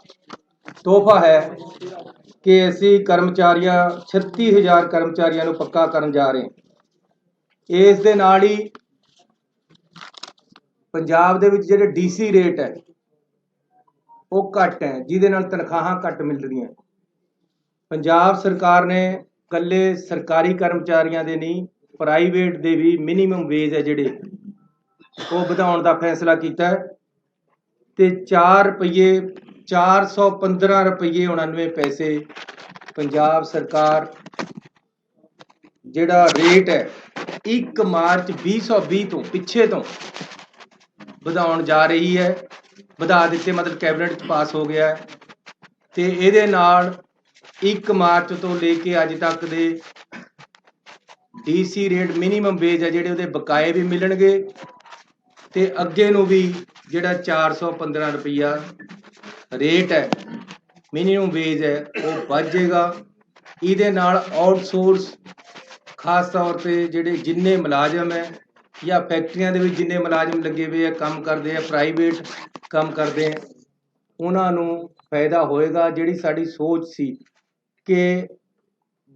S3: ਤੋਹਫਾ ਹੈ ਕਿ ਅਸੀਂ 36,000 ਕਰਮਚਾਰੀਆਂ ਨੂੰ ਪੱਕਾ ਕਰਨ ਜਾ ਰਹੇ ਹਾਂ। ਇਸ ਦੇ ਨਾਲ ਹੀ ਪੰਜਾਬ ਦੇ ਵਿੱਚ ਜਿਹੜੇ ਡੀਸੀ ਰੇਟ ਹੈ ਉਹ ਘੱਟ ਹੈ, ਜਿਹਦੇ ਨਾਲ ਤਨਖਾਹਾਂ ਘੱਟ ਮਿਲ ਰਹੀਆਂ। ਪੰਜਾਬ ਸਰਕਾਰ ਨੇ ਇਕੱਲੇ ਸਰਕਾਰੀ ਕਰਮਚਾਰੀਆਂ ਦੇ ਨਹੀਂ, ਪ੍ਰਾਈਵੇਟ ਦੇ ਵੀ ਮਿਨੀਮਮ ਵੇਜ ਹੈ ਜਿਹੜੇ, ਉਹ ਵਧਾਉਣ ਦਾ ਫੈਸਲਾ ਕੀਤਾ ਹੈ ਤੇ 415 ਰੁਪਏ 99 ਪੈਸੇ ਪੰਜਾਬ ਸਰਕਾਰ ਜਿਹੜਾ ਰੇਟ ਹੈ 1 ਮਾਰਚ 2020 ਤੋਂ ਪਿੱਛੇ ਤੋਂ ਵਧਾਉਣ ਜਾ ਰਹੀ ਹੈ। ਵਧਾ ਦਿੱਤੇ, ਮਤਲਬ ਕੈਬਨਿਟ 'ਚ ਪਾਸ ਹੋ ਗਿਆ ਹੈ ਤੇ ਇਹਦੇ ਨਾਲ 1 ਮਾਰਚ ਤੋਂ ਲੈ ਕੇ ਅੱਜ ਤੱਕ ਦੇ ਡੀਸੀ ਰੇਟ ਮਿਨੀਮਮ ਵੇਜ ਹੈ ਜਿਹੜੇ, ਉਹਦੇ ਬਕਾਏ ਵੀ ਮਿਲਣਗੇ ਤੇ ਅੱਗੇ ਨੂੰ ਵੀ ਜਿਹੜਾ 415 ਰੁਪਈਆ ਰੇਟ ਹੈ ਮਿਨੀਮਮ ਵੇਜ ਹੈ ਉਹ ਵੱਧ ਜਾਏਗਾ। ਇਹਦੇ ਨਾਲ ਆਊਟਸੋਰਸ ਖਾਸ ਤੌਰ ਤੇ ਜਿਹੜੇ ਜਿੰਨੇ ਮੁਲਾਜ਼ਮ ਹੈ ਜਾਂ ਫੈਕਟਰੀਆਂ ਦੇ ਵਿੱਚ ਜਿੰਨੇ ਮੁਲਾਜ਼ਮ ਲੱਗੇ ਹੋਏ ਆ, ਕੰਮ ਕਰਦੇ ਆ, ਪ੍ਰਾਈਵੇਟ ਕੰਮ ਕਰਦੇ ਆ, ਉਹਨਾਂ ਨੂੰ ਫਾਇਦਾ ਹੋਏਗਾ। ਜਿਹੜੀ ਸਾਡੀ ਸੋਚ ਸੀ ਕਿ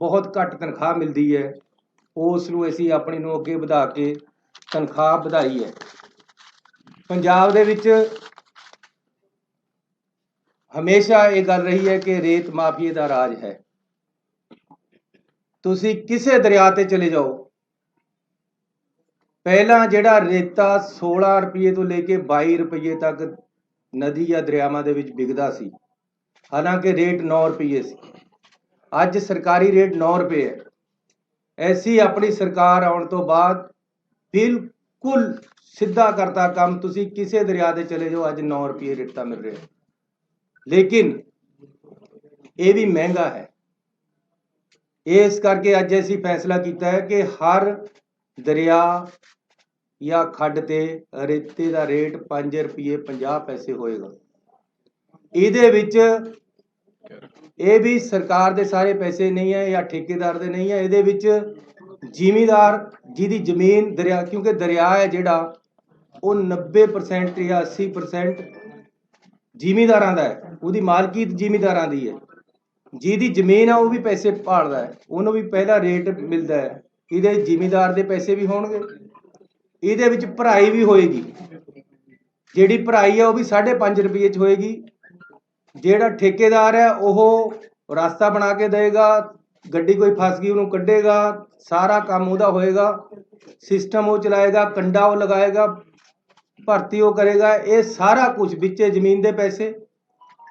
S3: ਬਹੁਤ ਘੱਟ ਤਨਖਾਹ ਮਿਲਦੀ ਹੈ, ਉਸ ਨੂੰ ਅਸੀਂ ਆਪਣੀ ਨੂੰ ਅੱਗੇ ਵਧਾ ਕੇ ਤਨਖਾਹ ਵਧਾਈ ਹੈ।
S5: ਪੰਜਾਬ ਦੇ ਵਿੱਚ ਹਮੇਸ਼ਾ ਇਹ ਗੱਲ ਰਹੀ ਹੈ ਕਿ ਰੇਤ ਮਾਫੀਏ ਦਾ ਰਾਜ ਹੈ। ਤੁਸੀਂ ਕਿਸੇ ਦਰਿਆ ਤੇ ਚਲੇ ਜਾਓ, ਪਹਿਲਾਂ ਜਿਹੜਾ ਰੇਤਾ 16 ਰੁਪਏ ਤੋਂ ਲੈ ਕੇ 22 ਰੁਪਏ ਤੱਕ ਨਦੀ ਜਾਂ ਦਰਿਆਵਾਂ ਦੇ ਵਿੱਚ ਵਿਕਦਾ ਸੀ, ਹਾਲਾਂਕਿ ਰੇਟ 9 ਰੁਪਏ ਸੀ। ਅੱਜ ਸਰਕਾਰੀ ਰੇਟ 9 ਰੁਪਏ ਹੈ। ਐਸੀ ਆਪਣੀ ਸਰਕਾਰ ਆਉਣ ਤੋਂ ਬਾਅਦ ਬਿਲਕੁਲ ਸਿੱਧਾ ਕਰਤਾ ਕੰਮ। ਤੁਸੀਂ ਕਿਸੇ ਦਰਿਆ ਤੇ ਚਲੇ ਜਾਓ, ਅੱਜ 9 ਰੁਪਏ ਰੇਟਾ ਮਿਲ ਰਿਹਾ, ਲੇਕਿਨ ਇਹ ਵੀ ਮਹਿੰਗਾ ਹੈ। ਇਸ ਕਰਕੇ ਅੱਜ ਅਸੀਂ ਫੈਸਲਾ ਕੀਤਾ ਹੈ ਕਿ ਹਰ ਦਰਿਆ ਜਾਂ ਖੱਡ ਤੇ ਰੇਤੇ ਦਾ ਰੇਟ 5 ਰੁਪਏ 50 ਪੈਸੇ ਹੋਏਗਾ। ਇਹਦੇ ਵਿੱਚ ਇਹ ਵੀ ਸਰਕਾਰ ਦੇ ਸਾਰੇ ਪੈਸੇ ਨਹੀਂ ਹੈ ਜਾਂ ਠੇਕੇਦਾਰ ਦੇ ਨਹੀਂ ਹੈ। ਇਹਦੇ ਵਿੱਚ ਜ਼ਿਮੀਂਦਾਰ ਜਿਹਦੀ ਜ਼ਮੀਨ ਦਰਿਆ, ਕਿਉਂਕਿ ਦਰਿਆ ਹੈ ਜਿਹੜਾ ਉਹ 90% ਜਾਂ 80% ਜ਼ਿਮੀਂਦਾਰਾਂ ਦਾ ਹੈ, ਉਹਦੀ ਮਾਲਕੀਤ ਜ਼ਿਮੀਂਦਾਰਾਂ ਦੀ ਹੈ। ਜਿਹਦੀ ਜ਼ਮੀਨ ਆ ਉਹ ਵੀ ਪੈਸੇ ਭਾਲਦਾ ਹੈ, ਉਹਨੂੰ ਵੀ ਪਹਿਲਾ ਰੇਟ ਮਿਲਦਾ ਹੈ। ਇਹਦੇ ਜ਼ਿਮੀਂਦਾਰ ਦੇ ਪੈਸੇ ਵੀ ਹੋਣਗੇ, ਇਹਦੇ ਵਿੱਚ ਭਰਾਈ ਵੀ ਹੋਏਗੀ। ਜਿਹੜੀ ਭਰਾਈ ਆ ਉਹ ਵੀ 5.5 ਰੁਪਏ 'ਚ ਹੋਏਗੀ। ਜਿਹੜਾ ਠੇਕੇਦਾਰ ਹੈ ਉਹ ਰਸਤਾ ਬਣਾ ਕੇ ਦੇਗਾ, ਗੱਡੀ ਕੋਈ ਫਸ ਗਈ ਉਹਨੂੰ ਕੱਢੇਗਾ, ਸਾਰਾ ਕੰਮ ਉਹਦਾ ਹੋਏਗਾ, ਸਿਸਟਮ ਉਹ ਚਲਾਏਗਾ, ਕੰਡਾ ਉਹ ਲਗਾਏਗਾ, ਭਰਤੀ ਉਹ ਕਰੇਗਾ। ਇਹ ਸਾਰਾ ਕੁਝ ਵਿੱਚੇ ਜ਼ਮੀਨ ਦੇ ਪੈਸੇ,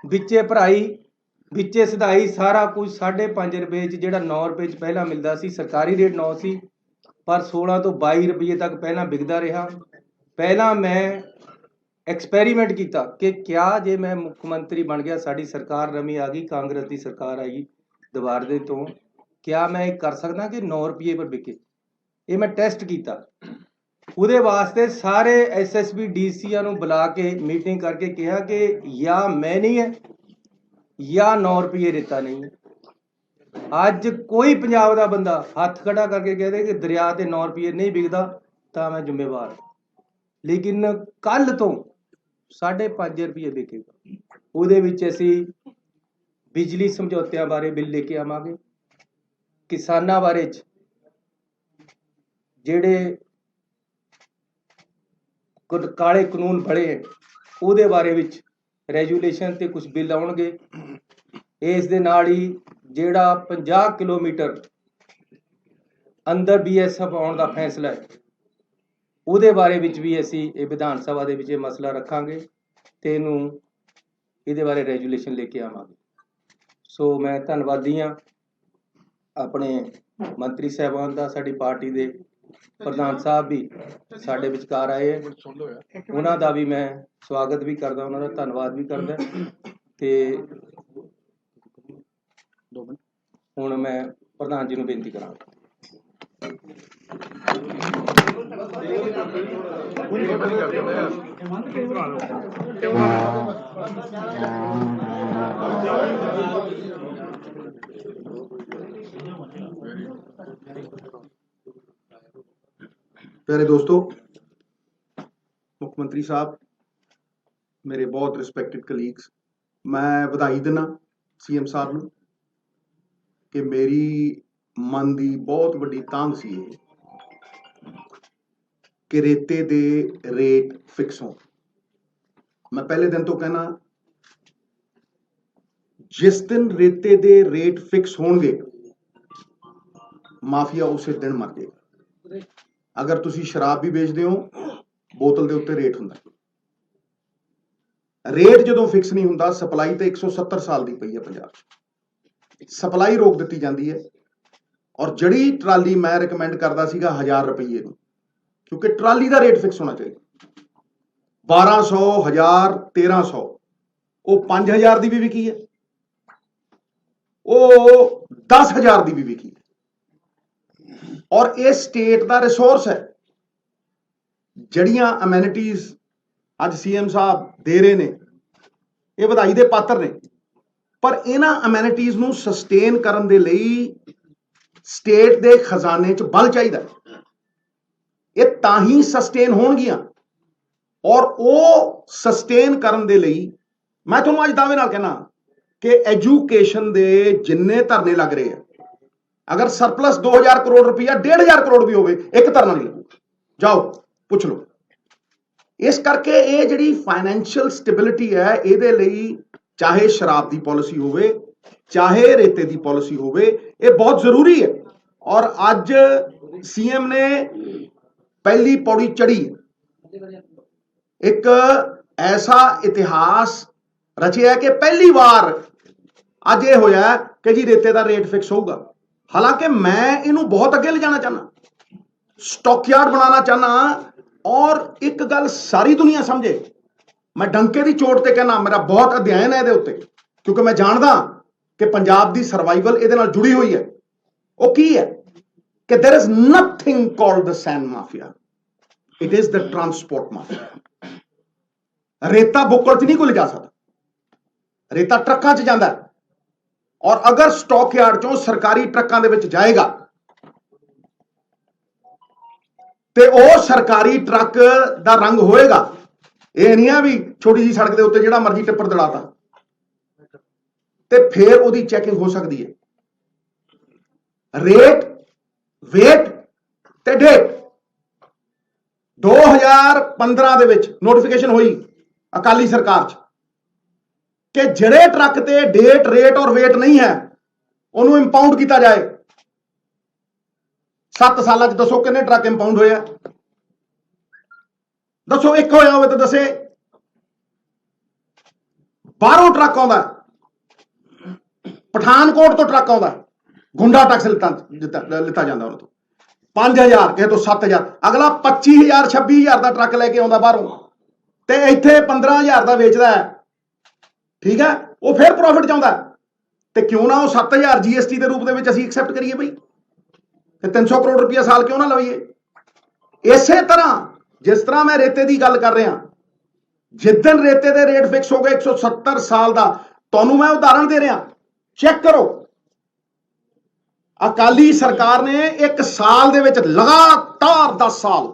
S5: ਵਿੱਚੇ ਭਰਾਈ, ਵਿੱਚੇ ਸਦਾਈ, ਸਾਰਾ ਕੁਝ 5.5 ਰੁਪਏ 'ਚ, ਜਿਹੜਾ 9 ਰੁਪਏ 'ਚ ਪਹਿਲਾਂ ਮਿਲਦਾ ਸੀ। ਸਰਕਾਰੀ ਰੇਟ 9 ਸੀ, ਪਰ 16 ਤੋਂ 22 ਰੁਪਏ ਤੱਕ ਪਹਿਲਾਂ ਵਿਕਦਾ ਰਿਹਾ। ਪਹਿਲਾਂ ਮੈਂ ਐਕਸਪੈਰੀਮੈਂਟ ਕੀਤਾ ਕਿ ਕਿਆ ਜੇ ਮੈਂ ਮੁੱਖ ਮੰਤਰੀ ਬਣ ਗਿਆ, ਸਾਡੀ ਸਰਕਾਰ ਨਵੀਂ ਆ ਗਈ, ਕਾਂਗਰਸ ਦੀ ਸਰਕਾਰ ਆਈ ਦੁਬਾਰ ਦੇ ਤੋਂ, ਕਿਆ ਮੈਂ ਇਹ ਕਰ ਸਕਦਾ ਕਿ 9 ਰੁਪਏ ਪਰ ਵਿਕੇ। ਇਹ ਮੈਂ ਟੈਸਟ ਕੀਤਾ। ਉਹਦੇ ਵਾਸਤੇ ਸਾਰੇ ਐਸਐਸਪੀ ਡੀਸੀਆਂ ਨੂੰ ਬੁਲਾ ਕੇ ਮੀਟਿੰਗ ਕਰਕੇ ਕਿਹਾ ਕਿ ਜਾਂ ਮੈਂ ਨਹੀਂ ਹੈ ਜਾਂ 9 ਰੁਪਏ ਰੇਤਾ ਨਹੀਂ ਹੈ। ਅੱਜ ਕੋਈ ਪੰਜਾਬ ਦਾ ਬੰਦਾ ਹੱਥ ਖੜਾ ਕਰਕੇ ਕਹਦੇ ਕਿ ਦਰਿਆ ਤੇ 9 ਰੁਪਏ ਨਹੀਂ ਵਿਕਦਾ ਤਾਂ ਮੈਂ ਜ਼ਿੰਮੇਵਾਰ, ਲੇਕਿਨ ਕੱਲ ਤੋਂ 5.5 ਰੁਪਏ ਵਿਕੇਗਾ। ਉਹਦੇ ਵਿੱਚ ਅਸੀਂ ਬਿਜਲੀ ਸਮਝੌਤਿਆਂ ਬਾਰੇ ਬਿੱਲ ਲੈ ਕੇ ਆਵਾਂਗੇ, ਕਿਸਾਨਾਂ ਬਾਰੇ ਜਿਹੜੇ ਕਾਲੇ ਕਾਨੂੰਨ ਬੜੇ ਹੈ ਉਹਦੇ ਬਾਰੇ ਵਿੱਚ ਰੈਜੂਲੇਸ਼ਨ ਤੇ ਕੁਝ ਬਿੱਲ ਆਉਣਗੇ। ਇਸ ਦੇ ਨਾਲ ਹੀ ਜਿਹੜਾ 50 ਕਿਲੋਮੀਟਰ ਅੰਦਰ BSF ਆਉਣ ਦਾ ਫੈਸਲਾ ਹੈ, ਉਹਦੇ ਬਾਰੇ ਵਿੱਚ ਵੀ ਅਸੀਂ ਇਹ ਵਿਧਾਨ ਸਭਾ ਦੇ ਵਿੱਚ ਇਹ ਮਸਲਾ ਰੱਖਾਂਗੇ ਤੇ ਇਹਦੇ ਬਾਰੇ ਰੈਜੂਲੇਸ਼ਨ ਲੈ ਕੇ ਆਵਾਂਗੇ। ਸੋ ਮੈਂ ਧੰਨਵਾਦੀ ਹਾਂ ਆਪਣੇ ਮੰਤਰੀ ਸਾਹਿਬਾਨ ਦਾ, ਸਾਡੀ ਪਾਰਟੀ ਦੇ ਪ੍ਰਧਾਨ ਸਾਹਿਬ ਵੀ ਸਾਡੇ ਵਿਚਕਾਰ ਆਏ ਹੈ, ਉਹਨਾਂ ਦਾ ਵੀ ਮੈਂ ਸਵਾਗਤ ਵੀ ਕਰਦਾ, ਉਹਨਾਂ ਦਾ ਧੰਨਵਾਦ ਵੀ ਕਰਦਾ। ਤੇ ਹੁਣ ਮੈਂ ਪ੍ਰਧਾਨ ਜੀ ਨੂੰ ਬੇਨਤੀ ਕਰਾਂਗਾ।
S6: प्यारे दोस्तों, मुख्यमंत्री साहब, मेरे बहुत रिस्पैक्टेड कलीग्स, मैं बधाई देना सीएम साहब ਨੂੰ ਕਿ ਮੇਰੀ ਮਨ ਦੀ ਬਹੁਤ ਵੱਡੀ ਤਾਂਘ ਸੀ ਇਹ ਕਿ ਰੇਤੇ ਦੇ ਰੇਟ ਫਿਕਸ ਹੋਣ। ਮੈਂ ਪਹਿਲੇ ਦਿਨ ਤੋਂ ਕਹਿਣਾ, ਜਿਸ ਦਿਨ ਰੇਤੇ ਦੇ ਰੇਟ ਫਿਕਸ ਹੋਣਗੇ ਮਾਫੀਆ ਉਸੇ ਦਿਨ ਮਰ ਜਾਏਗਾ। ਅਗਰ ਤੁਸੀਂ ਸ਼ਰਾਬ ਵੀ ਵੇਚਦੇ ਹੋ, ਬੋਤਲ ਦੇ ਉੱਤੇ ਰੇਟ ਹੁੰਦਾ। ਰੇਟ ਜਦੋਂ ਫਿਕਸ ਨਹੀਂ ਹੁੰਦਾ, ਸਪਲਾਈ ਤੇ 170 ਸਾਲ ਦੀ ਪਈ ਹੈ ਪੰਜਾਬ 'ਚ, ਸਪਲਾਈ ਰੋਕ ਦਿੱਤੀ ਜਾਂਦੀ ਹੈ। ਔਰ ਜਿਹੜੀ ਟਰਾਲੀ ਮੈਂ ਰਿਕਮੈਂਡ ਕਰਦਾ ਸੀਗਾ 1000 ਰੁਪਏ ਨੂੰ, ਕਿਉਂਕਿ ਟਰਾਲੀ ਦਾ ਰੇਟ ਫਿਕਸ ਹੋਣਾ ਚਾਹੀਦਾ। 1200, 1000, 1300, ਉਹ 5000 ਦੀ ਵੀ ਵਿਕੀ ਹੈ, ਉਹ 10000 ਦੀ ਵੀ ਵਿਕੀ ਹੈ। ਔਰ ਇਹ ਸਟੇਟ ਦਾ ਰਿਸੋਰਸ ਹੈ। ਜਿਹੜੀਆਂ ਅਮੈਨਿਟੀਜ਼ ਅੱਜ ਸੀਐਮ ਸਾਹਿਬ ਦੇ ਰਹੇ ਨੇ, ਇਹ ਵਧਾਈ ਦੇ ਪਾਤਰ ਨੇ, ਪਰ ਇਹਨਾਂ ਅਮੈਨਿਟੀਜ਼ ਨੂੰ ਸਸਟੇਨ ਕਰਨ ਦੇ ਲਈ ਸਟੇਟ ਦੇ ਖਜ਼ਾਨੇ 'ਚ ਬਲ ਚਾਹੀਦਾ। ਇਹ ਤਾਂ ਹੀ ਸਸਟੇਨ ਹੋਣਗੀਆਂ। ਔਰ ਉਹ ਸਸਟੇਨ ਕਰਨ ਦੇ ਲਈ ਮੈਂ ਤੁਹਾਨੂੰ ਅੱਜ ਦਾਅਵੇ ਨਾਲ ਕਹਿਣਾ ਕਿ ਐਜੂਕੇਸ਼ਨ ਦੇ ਜਿੰਨੇ ਧਰਨੇ ਲੱਗ ਰਹੇ ਆ, ਅਗਰ ਸਰਪਲਸ 2000 ਕਰੋੜ ਰੁਪਇਆ, 1500 ਕਰੋੜ ਵੀ ਹੋਵੇ, ਇੱਕ ਧਰਨਾ ਨਹੀਂ ਲੱਗੂਗਾ। ਜਾਓ ਪੁੱਛ ਲਓ। ਇਸ ਕਰਕੇ ਇਹ ਜਿਹੜੀ ਫਾਈਨੈਂਸ਼ੀਅਲ ਸਟੈਬਿਲਿਟੀ ਹੈ ਇਹਦੇ ਲਈ ਚਾਹੇ ਸ਼ਰਾਬ ਦੀ ਪਾਲਿਸੀ ਹੋਵੇ ਚਾਹੇ ਰੇਤੇ ਦੀ ਪਾਲਿਸੀ ਹੋਵੇ ਇਹ ਬਹੁਤ ਜ਼ਰੂਰੀ ਹੈ। ਔਰ ਅੱਜ ਸੀਐਮ ਨੇ ਪਹਿਲੀ ਪੌੜੀ ਚੜੀ, ਇੱਕ ਐਸਾ ਇਤਿਹਾਸ ਰਚਿਆ ਕਿ ਪਹਿਲੀ ਵਾਰ ਅੱਜ ਇਹ ਹੋਇਆ ਕਿ ਜੀ ਰੇਤੇ ਦਾ ਰੇਟ ਫਿਕਸ ਹੋਊਗਾ। ਹਾਲਾਂਕਿ ਮੈਂ ਇਹਨੂੰ ਬਹੁਤ ਅੱਗੇ ਲਿਜਾਣਾ ਚਾਹੁੰਦਾ, ਸਟਾਕਯਾਰਡ ਬਣਾਉਣਾ ਚਾਹੁੰਦਾ। ਔਰ ਇੱਕ ਗੱਲ ਸਾਰੀ ਦੁਨੀਆ ਸਮਝੇ, ਮੈਂ ਡੰਕੇ ਦੀ ਚੋਟ ਤੇ ਕਹਿਣਾ, ਮੇਰਾ ਬਹੁਤ ਅਧਿਐਨ ਹੈ ਇਹਦੇ ਉੱਤੇ, ਕਿਉਂਕਿ ਮੈਂ ਜਾਣਦਾ ਕਿ ਪੰਜਾਬ ਦੀ ਸਰਵਾਈਵਲ ਇਹਦੇ ਨਾਲ ਜੁੜੀ ਹੋਈ ਹੈ। ਉਹ ਕੀ ਹੈ ਕਿ there is nothing called the sand mafia, it is the transport mafia। ਰੇਤਾ ਬੁੱਕਲ 'ਚ ਨਹੀਂ ਕੋਈ ਲਿਜਾ ਸਕਦਾ, ਰੇਤਾ ਟਰੱਕਾਂ 'ਚ ਜਾਂਦਾ ਹੈ। ਔਰ ਅਗਰ ਸਟਾਕ ਯਾਰਡ 'ਚੋਂ ਸਰਕਾਰੀ ਟਰੱਕਾਂ ਦੇ ਵਿੱਚ ਜਾਏਗਾ ਤੇ ਉਹ ਸਰਕਾਰੀ ਟਰੱਕ ਦਾ ਰੰਗ ਹੋਏਗਾ। ਇਹ ਨਹੀਂ ਆ ਵੀ ਛੋਟੀ ਜੀ ਸੜਕ ਦੇ ਉੱਤੇ ਜਿਹੜਾ ਮਰਜ਼ੀ ਟਿੱਪਰ ਦੜਾਤਾ, ਤੇ ਫਿਰ ਉਹਦੀ ਚੈਕਿੰਗ ਹੋ ਸਕਦੀ ਹੈ। ਰੇਟ, ਵੇਟ ਤੇ ਡੇਟ 2015 ਦੇ ਵਿੱਚ ਨੋਟੀਫਿਕੇਸ਼ਨ ਹੋਈ ਅਕਾਲੀ ਸਰਕਾਰ 'ਚ ਕਿ ਜਿਹੜੇ ਟਰੱਕ ਤੇ ਡੇਟ, ਰੇਟ ਔਰ ਵੇਟ ਨਹੀਂ ਹੈ ਉਹਨੂੰ ਇੰਪਾਊਂਡ ਕੀਤਾ ਜਾਏ। 7 ਸਾਲਾਂ 'ਚ ਦੱਸੋ ਕਿੰਨੇ ਟਰੱਕ ਇੰਪਾਊਂਡ ਹੋਏ ਆ? ਦੱਸੋ, ਇੱਕ ਹੋਇਆ ਹੋਵੇ ਤਾਂ ਦੱਸੇ। ਬਾਹਰੋਂ ਟਰੱਕ ਆਉਂਦਾ, ਪਠਾਨਕੋਟ ਤੋਂ ਟਰੱਕ ਆਉਂਦਾ, ਗੁੰਡਾ ਟੈਕਸ ਲਿੱਤਾ ਜਾਂਦਾ ਉਹਨਾਂ ਤੋਂ 5000, ਕਿਸੇ ਤੋਂ 7000, ਅਗਲਾ 25000 26000 ਦਾ ਟਰੱਕ ਲੈ ਕੇ ਆਉਂਦਾ ਬਾਹਰੋਂ, ਤੇ ਇੱਥੇ 15000 ਦਾ ਵੇਚਦਾ ਹੈ। ਠੀਕ ਹੈ, ਉਹ ਫਿਰ ਪ੍ਰੋਫਿਟ ਚਾਹੁੰਦਾ, ਤੇ ਕਿਉਂ ਨਾ ਉਹ 7000 GST ਦੇ ਰੂਪ ਦੇ ਵਿੱਚ ਅਸੀਂ ਐਕਸੈਪਟ ਕਰੀਏ ਬਈ, ਤੇ 300 ਕਰੋੜ ਰੁਪਇਆ ਸਾਲ ਕਿਉਂ ਨਾ ਲਵਾਈਏ। ਇਸੇ ਤਰ੍ਹਾਂ ਜਿਸ ਤਰ੍ਹਾਂ ਮੈਂ ਰੇਤੇ ਦੀ ਗੱਲ ਕਰ ਰਿਹਾ, ਜਿੱਦਣ ਰੇਤੇ ਦੇ ਰੇਟ ਫਿਕਸ ਹੋ ਗਏ 170 ਸਾਲ ਦਾ, ਤੁਹਾਨੂੰ ਮੈਂ ਉਦਾਹਰਣ ਦੇ ਰਿਹਾ, ਚੈੱਕ ਕਰੋ। ਅਕਾਲੀ ਸਰਕਾਰ ਨੇ ਇੱਕ ਸਾਲ ਦੇ ਵਿੱਚ ਲਗਾਤਾਰ 10 ਸਾਲ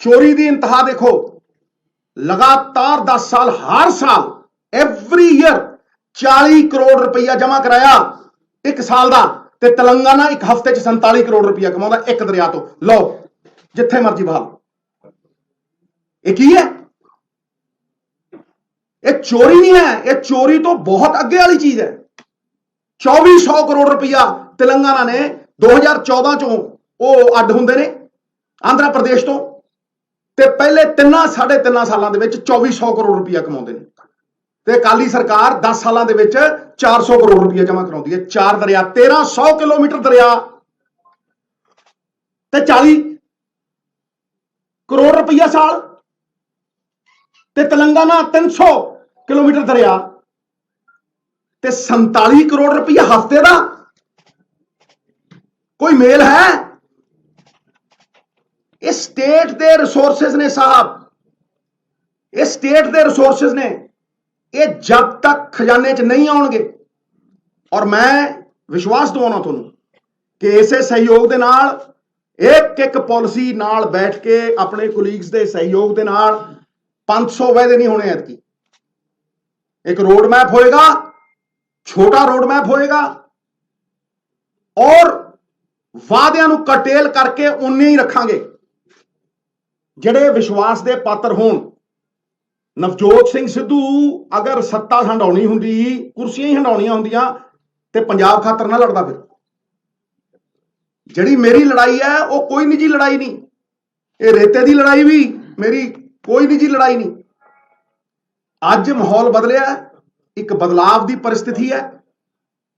S6: ਚੋਰੀ ਦੀ ਇੰਤਹਾ ਦੇਖੋ, ਲਗਾਤਾਰ 10 ਸਾਲ, ਹਰ ਸਾਲ ਐਵਰੀ ਈਅਰ 40 ਕਰੋੜ ਰੁਪਈਆ ਜਮ੍ਹਾਂ ਕਰਾਇਆ ਇੱਕ ਸਾਲ ਦਾ, ਤੇ ਤੇਲੰਗਾਨਾ ਇੱਕ ਹਫ਼ਤੇ 'ਚ 47 ਕਰੋੜ ਰੁਪਈਆ ਕਮਾਉਂਦਾ ਇੱਕ ਦਰਿਆ ਤੋਂ। ਲਓ ਜਿੱਥੇ ਮਰਜ਼ੀ ਬਹਾਲ। ਇਹ ਕੀ ਹੈ? ਇਹ ਚੋਰੀ ਨਹੀਂ ਹੈ, ਇਹ ਚੋਰੀ ਤੋਂ ਬਹੁਤ ਅੱਗੇ ਵਾਲੀ ਚੀਜ਼ ਹੈ। 2400 ਕਰੋੜ ਰੁਪਈਆ ਤੇਲੰਗਾਨਾ ਨੇ 2014 ਚੋਂ ਉਹ ਅੱਡ ਹੁੰਦੇ ਨੇ ਆਂਧਰਾ ਪ੍ਰਦੇਸ਼ ਤੋਂ, ਤੇ ਪਹਿਲੇ 3.5 ਸਾਲਾਂ ਦੇ ਵਿੱਚ 2400 ਕਰੋੜ ਰੁਪਈਆ ਕਮਾਉਂਦੇ ਨੇ, ਤੇ ਅਕਾਲੀ ਸਰਕਾਰ 10 ਸਾਲਾਂ ਦੇ ਵਿੱਚ 400 ਕਰੋੜ ਰੁਪਈਆ ਜਮ੍ਹਾਂ ਕਰਾਉਂਦੀ ਹੈ। 4 ਦਰਿਆ, 1300 ਕਿਲੋਮੀਟਰ ਦਰਿਆ ਤੇ 40 ਕਰੋੜ ਰੁਪਈਆ ਸਾਲ, ਤੇ ਤੇਲੰਗਾਨਾ 300 ਕਿਲੋਮੀਟਰ ਦਰਿਆ ਤੇ 47 ਕਰੋੜ ਰੁਪਈਆ ਹਫ਼ਤੇ ਦਾ। ਕੋਈ ਮੇਲ ਹੈ? ਇਹ ਸਟੇਟ ਦੇ ਰਿਸੋਰਸਿਸ ਨੇ ਸਾਹਿਬ, ਇਹ ਸਟੇਟ ਦੇ ਰਿਸੋਰਸਿਸ ਨੇ। ਇਹ ਜਦ ਤੱਕ ਖਜ਼ਾਨੇ 'ਚ ਨਹੀਂ ਆਉਣਗੇ, ਔਰ ਮੈਂ ਵਿਸ਼ਵਾਸ ਦਿਵਾਉਣਾ ਤੁਹਾਨੂੰ ਕਿ ਇਸੇ ਸਹਿਯੋਗ ਦੇ ਨਾਲ, ਇੱਕ ਪਾਲਿਸੀ ਨਾਲ ਬੈਠ ਕੇ ਆਪਣੇ ਕੋਲੀਗਸ ਦੇ ਸਹਿਯੋਗ ਦੇ ਨਾਲ 500 ਵਾਅਦੇ ਨਹੀਂ ਹੋਣੇ ਐਤਕੀ। ਇੱਕ ਰੋਡ ਮੈਪ ਹੋਏਗਾ, ਛੋਟਾ ਰੋਡ ਮੈਪ ਹੋਏਗਾ, ਔਰ ਵਾਅਦਿਆਂ ਨੂੰ ਕਟੇਲ ਕਰਕੇ ਉਨੇ ਹੀ ਰੱਖਾਂਗੇ ਜਿਹੜੇ ਵਿਸ਼ਵਾਸ ਦੇ ਪਾਤਰ ਹੋਣ। ਨਵਜੋਤ ਸਿੰਘ ਸਿੱਧੂ ਅਗਰ ਸੱਤਾ ਹੰਡਾਉਣੀ ਹੁੰਦੀ, ਕੁਰਸੀਆਂ ਹੀ ਹੰਡਾਉਣੀਆਂ ਹੁੰਦੀਆਂ, ਤੇ ਪੰਜਾਬ ਖਾਤਰ ਨਾ ਲੜਦਾ। ਫਿਰ ਜਿਹੜੀ ਮੇਰੀ ਲੜਾਈ ਹੈ ਉਹ ਕੋਈ ਨਿੱਜੀ ਲੜਾਈ ਨਹੀਂ, ਇਹ ਰੇਤੇ ਦੀ ਲੜਾਈ ਵੀ ਮੇਰੀ ਕੋਈ ਨਿੱਜੀ ਲੜਾਈ ਨਹੀਂ। ਅੱਜ ਮਾਹੌਲ ਬਦਲਿਆ, ਇੱਕ ਬਦਲਾਵ ਦੀ ਪਰਿਸਥਿਤੀ ਹੈ,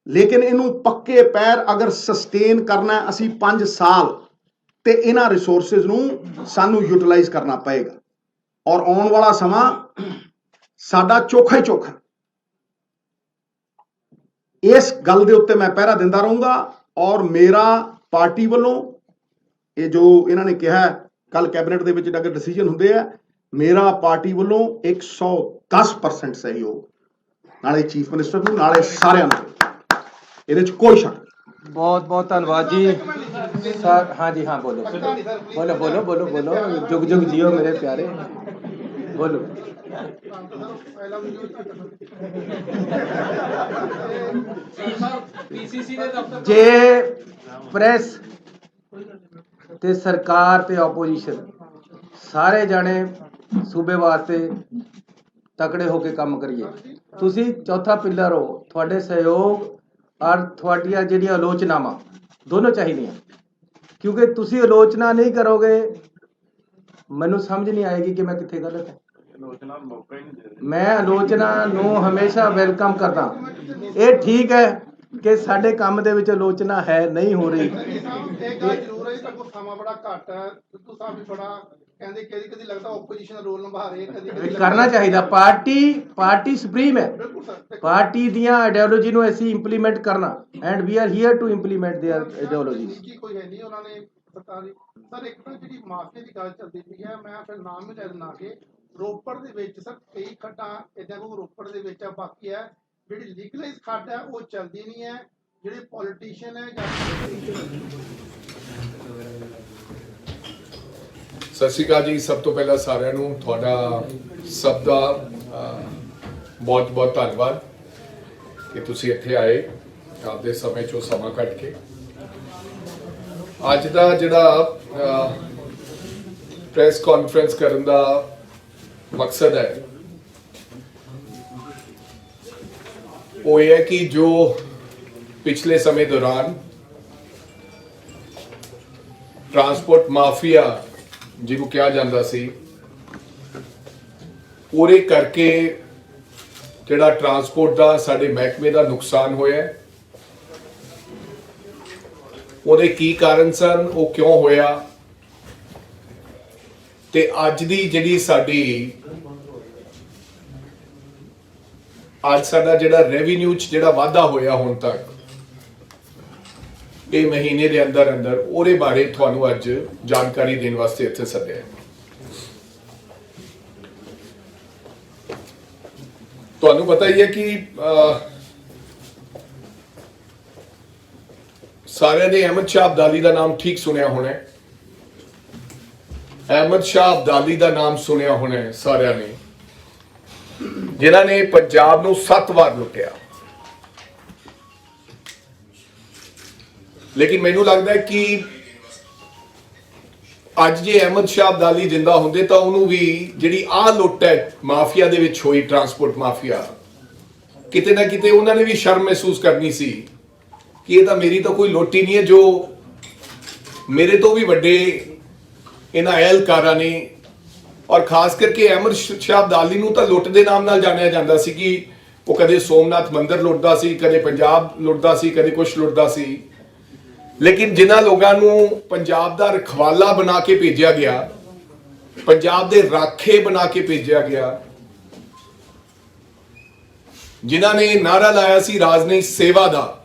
S6: ਲੇਕਿਨ ਇਹਨੂੰ ਪੱਕੇ ਪੈਰ ਅਗਰ ਸਸਟੇਨ ਕਰਨਾ ਅਸੀਂ 5 ਸਾਲ, ਤੇ ਇਹਨਾਂ ਰਿਸੋਰਸਿਸ ਨੂੰ ਸਾਨੂੰ ਯੂਟਿਲਾਈਜ਼ ਕਰਨਾ ਪਏਗਾ। ਔਰ ਆਉਣ ਵਾਲਾ ਸਮਾਂ ਸਾਡਾ ਚੋਖਾ ਹੀ ਚੋਖਾ। ਇਸ ਗੱਲ ਦੇ ਉੱਤੇ ਮੈਂ ਪਹਿਰਾ ਦਿੰਦਾ ਰਹੂੰਗਾ। ਔਰ ਮੇਰਾ ਪਾਰਟੀ ਵੱਲੋਂ ਇਹ ਜੋ ਇਹਨਾਂ ਨੇ ਕਿਹਾ ਕੱਲ ਕੈਬਨਿਟ ਦੇ ਵਿੱਚ ਅਗਰ ਡਿਸੀਜਨ ਹੁੰਦੇ ਆ, ਮੇਰਾ ਪਾਰਟੀ ਵੱਲੋਂ 110% ਸਹਿਯੋਗ, ਨਾਲੇ ਚੀਫ ਮਿਨਿਸਟਰ ਨੂੰ, ਨਾਲੇ ਸਾਰਿਆਂ ਨੂੰ, ਇਹਦੇ 'ਚ ਕੋਈ ਸ਼ੱਕ ਨਹੀਂ।
S5: बहुत बहुत धन्यवाद जी सर। हाँ जी, हाँ बोलो बोलो बोलो बोलो बोलो, जुग जुग जियो मेरे प्यारे, बोलो। जे प्रेस ते सरकार ते ओपोजिशन ਸਾਰੇ ਜਾਣੇ ਸੂਬੇ ਵਾਸਤੇ ਤਕੜੇ ਹੋ ਕੇ ਕੰਮ ਕਰੀਏ। ਤੁਸੀਂ ਚੌਥਾ ਪਿੱਲਰ ਹੋ, ਤੁਹਾਡੇ ਸਹਿਯੋਗ ਔਰ ਤੁਹਾਡੀਆਂ ਜਿਹੜੀਆਂ ਆਲੋਚਨਾਵਾਂ ਦੋਨੋਂ ਚਾਹੀਦੀਆਂ, ਕਿਉਂਕਿ ਤੁਸੀਂ ਆਲੋਚਨਾ ਨਹੀਂ ਕਰੋਗੇ ਮੈਨੂੰ ਸਮਝ ਨਹੀਂ ਆਏਗੀ ਕਿ ਮੈਂ ਕਿੱਥੇ ਗਲਤ ਹੈ। ਮੈਂ ਆਲੋਚਨਾ ਨੂੰ ਹਮੇਸ਼ਾ ਵੈਲਕਮ ਕਰਦਾ। ਇਹ ਠੀਕ ਹੈ ਕਿ ਸਾਡੇ ਕੰਮ ਦੇ ਵਿੱਚ ਆਲੋਚਨਾ ਹੈ ਨਹੀਂ ਹੋ ਰਹੀ।
S7: ਇਹ ਗੱਲ ਜ਼ਰੂਰ ਹੈ, ਤੁਹਾਡੇ ਕੋਲ ਸਮਾਂ ਬੜਾ ਘੱਟ ਹੈ। ਸਿੱਧੂ ਸਾਹਿਬ ਵੀ ਬੜਾ ਕਹਿੰਦੇ ਕਦੀ ਲੱਗਦਾ ਆਪੋਜੀਸ਼ਨ ਦਾ ਰੋਲ ਨਿਭਾ ਰਹੇ, ਕਦੀ
S5: ਕਰਨਾ ਚਾਹੀਦਾ। ਪਾਰਟੀ ਸੁਪਰੀਮ ਹੈ, ਪਾਰਟੀ ਦੀਆਂ ਆਈਡੀਓਲੋਜੀ ਨੂੰ ਅਸੀਂ ਇੰਪਲੀਮੈਂਟ ਕਰਨਾ, and we are here to implement their ideology.
S7: ਕੋਈ ਹੈ ਨਹੀਂ ਉਹਨਾਂ ਨੇ ਸਰਕਾਰੀ ਸਰ। ਇੱਕ ਤਾਂ ਜਿਹੜੀ ਮਾਫੀਆ ਦੀ ਗੱਲ ਚੱਲਦੀ ਪਈ ਹੈ, ਮੈਂ ਫਿਰ ਨਾਮ ਵੀ ਲੈ ਦਿੰਦਾ ਕਿ ਰੋਪੜ ਦੇ ਵਿੱਚ ਸਰ ਕਈ ਖੱਡਾਂ ਇਦਾਂ ਕੋਈ ਰੋਪੜ ਦੇ ਵਿੱਚ ਆ, ਬਾਕੀ ਹੈ ਜਿਹੜੀ ਲੀਗਲਾਈਜ਼ ਖੱਡ ਹੈ ਉਹ ਚੱਲਦੀ ਨਹੀਂ ਹੈ। ਜਿਹੜੇ ਪੋਲੀਟੀਸ਼ੀਅਨ ਹੈ ਜਾਂ
S8: ਸਤਿ ਸ਼੍ਰੀ ਅਕਾਲ ਜੀ। ਸਭ ਤੋਂ ਪਹਿਲਾਂ ਸਾਰਿਆਂ ਨੂੰ ਤੁਹਾਡਾ ਸਭ ਦਾ ਬਹੁਤ ਬਹੁਤ ਧੰਨਵਾਦ ਕਿ ਤੁਸੀਂ ਇੱਥੇ ਆਏ ਆਪਦੇ ਸਮੇਂ ਚੋਂ ਸਮਾਂ ਕੱਢ ਕੇ। ਅੱਜ ਦਾ ਜਿਹੜਾ ਪ੍ਰੈਸ ਕਾਨਫਰੰਸ ਕਰਨ ਦਾ ਮਕਸਦ ਹੈ ਉਹ ਇਹ ਹੈ ਕਿ ਜੋ ਪਿਛਲੇ ਸਮੇਂ ਦੌਰਾਨ ਟਰਾਂਸਪੋਰਟ ਮਾਫੀਆ ਜਿਹਨੂੰ ਕਿਹਾ ਜਾਂਦਾ ਸੀ, ਉਹਦੇ ਕਰਕੇ ਜਿਹੜਾ ਟਰਾਂਸਪੋਰਟ ਦਾ ਸਾਡੇ ਮਹਿਕਮੇ ਦਾ ਨੁਕਸਾਨ ਹੋਇਆ, ਉਹਦੇ ਕੀ ਕਾਰਨ ਸਨ, ਉਹ ਕਿਉਂ ਹੋਇਆ, ਤੇ ਅੱਜ ਦੀ ਜਿਹੜੀ ਸਾਡਾ ਜਿਹੜਾ ਰੈਵਨਿਊ 'ਚ ਜਿਹੜਾ ਵਾਧਾ ਹੋਇਆ ਹੁਣ ਤੱਕ ਇਹ ਮਹੀਨੇ ਦੇ ਅੰਦਰ ਉਹਦੇ ਬਾਰੇ ਤੁਹਾਨੂੰ ਅੱਜ ਜਾਣਕਾਰੀ ਦੇਣ ਵਾਸਤੇ ਇੱਥੇ ਸੱਦਿਆ ਹੈ। ਤੁਹਾਨੂੰ ਪਤਾ ਹੀ ਹੈ ਕਿ ਸਾਰਿਆਂ ਨੇ ਅਹਿਮਦ ਸ਼ਾਹ ਅਬਦਾਲੀ ਦਾ ਨਾਮ ਠੀਕ ਸੁਣਿਆ ਹੋਣਾ ਹੈ। ਅਹਿਮਦ ਸ਼ਾਹ ਅਬਦਾਲੀ ਦਾ ਨਾਮ ਸੁਣਿਆ ਹੋਣਾ ਹੈ ਸਾਰਿਆਂ ਨੇ, ਜਿਨ੍ਹਾਂ ਨੇ ਪੰਜਾਬ ਨੂੰ 7 ਵਾਰ ਲੁੱਟਿਆ। ਲੇਕਿਨ ਮੈਨੂੰ ਲੱਗਦਾ ਹੈ ਕਿ ਅੱਜ ਜੇ ਅਹਿਮਦ ਸ਼ਾਹ ਅਬਦਾਲੀ ਜਿੰਦਾ ਹੁੰਦੇ ਤਾਂ ਉਹਨੂੰ ਵੀ ਜਿਹੜੀ ਲੁੱਟ ਹੈ ਮਾਫੀਆ ਦੇ ਵਿੱਚ ਹੋਈ, ਟਰਾਂਸਪੋਰਟ ਮਾਫੀਆ, ਕਿਤੇ ਨਾ ਕਿਤੇ ਉਹਨਾਂ ਨੇ ਵੀ ਸ਼ਰਮ ਮਹਿਸੂਸ ਕਰਨੀ ਸੀ ਕਿ ਇਹ ਤਾਂ ਮੇਰੀ ਤਾਂ ਕੋਈ ਲੁੱਟ ਹੀ ਨਹੀਂ ਹੈ, ਜੋ ਮੇਰੇ ਤੋਂ ਵੀ ਵੱਡੇ ਇਹਨਾਂ ਅਹਿਲਕਾਰਾਂ ਨੇ। ਔਰ ਖਾਸ ਕਰਕੇ ਅਹਿਮਦ ਸ਼ਾਹ ਅਬਦਾਲੀ ਨੂੰ ਤਾਂ ਲੁੱਟ ਦੇ ਨਾਮ ਨਾਲ ਜਾਣਿਆ ਜਾਂਦਾ ਸੀ ਕਿ ਉਹ ਕਦੇ ਸੋਮਨਾਥ ਮੰਦਿਰ ਲੁੱਟਦਾ ਸੀ, ਕਦੇ ਪੰਜਾਬ ਲੁੱਟਦਾ ਸੀ, ਕਦੇ ਕੁਛ ਲੁੱਟਦਾ ਸੀ। ਲੇਕਿਨ ਜਿਨ੍ਹਾਂ ਲੋਕਾਂ ਨੂੰ ਪੰਜਾਬ ਦਾ ਰਖਵਾਲਾ ਬਣਾ ਕੇ ਭੇਜਿਆ ਗਿਆ, ਪੰਜਾਬ ਦੇ ਰਾਖੇ ਬਣਾ ਕੇ ਭੇਜਿਆ ਗਿਆ, ਜਿਨ੍ਹਾਂ ਨੇ ਨਾਰਾ ਲਾਇਆ ਸੀ ਰਾਜਨੀਤਿਕ ਸੇਵਾ ਦਾ,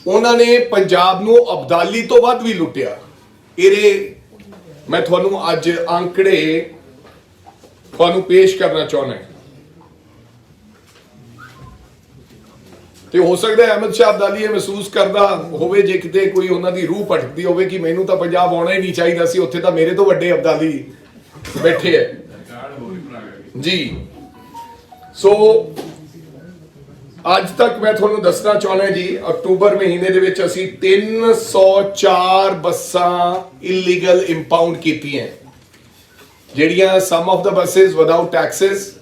S8: ਉਹਨਾਂ ਨੇ ਪੰਜਾਬ ਨੂੰ ਅਬਦਾਲੀ ਤੋਂ ਵੱਧ ਵੀ ਲੁੱਟਿਆ। ਇਹਦੇ ਮੈਂ ਤੁਹਾਨੂੰ ਅੱਜ ਅੰਕੜੇ ਤੁਹਾਨੂੰ ਪੇਸ਼ ਕਰਨਾ ਚਾਹੁੰਦਾ। ਤੇ ਹੋ ਸਕਦਾ ਹੈ ਅਹਿਮਦ ਸ਼ਾਹ ਅਬਦਾਲੀ ਇਹ ਮਹਿਸੂਸ ਕਰਦਾ ਹੋਵੇ, ਜੇ ਕਿਤੇ ਕੋਈ ਉਹਨਾਂ ਦੀ ਰੂਹ ਭਟਕਦੀ ਹੋਵੇ, ਕਿ ਮੈਨੂੰ ਤਾਂ ਪੰਜਾਬ ਆਉਣਾ ਹੀ ਨਹੀਂ ਚਾਹੀਦਾ ਸੀ, ਉੱਥੇ ਤਾਂ ਮੇਰੇ ਤੋਂ ਵੱਡੇ ਅਬਦਾਲੀ ਬੈਠੇ ਹੈ ਜੀ। ਸੋ ਅੱਜ ਤੱਕ ਮੈਂ ਤੁਹਾਨੂੰ ਦੱਸਣਾ ਚਾਹੁੰਦਾ ਜੀ, ਅਕਤੂਬਰ ਮਹੀਨੇ ਦੇ ਵਿੱਚ ਅਸੀਂ 304 ਬੱਸਾਂ ਇਲੀਗਲ ਇੰਪਾਊਂਡ ਕੀਤੀਆਂ, ਜਿਹੜੀਆਂ some of the buses without taxes,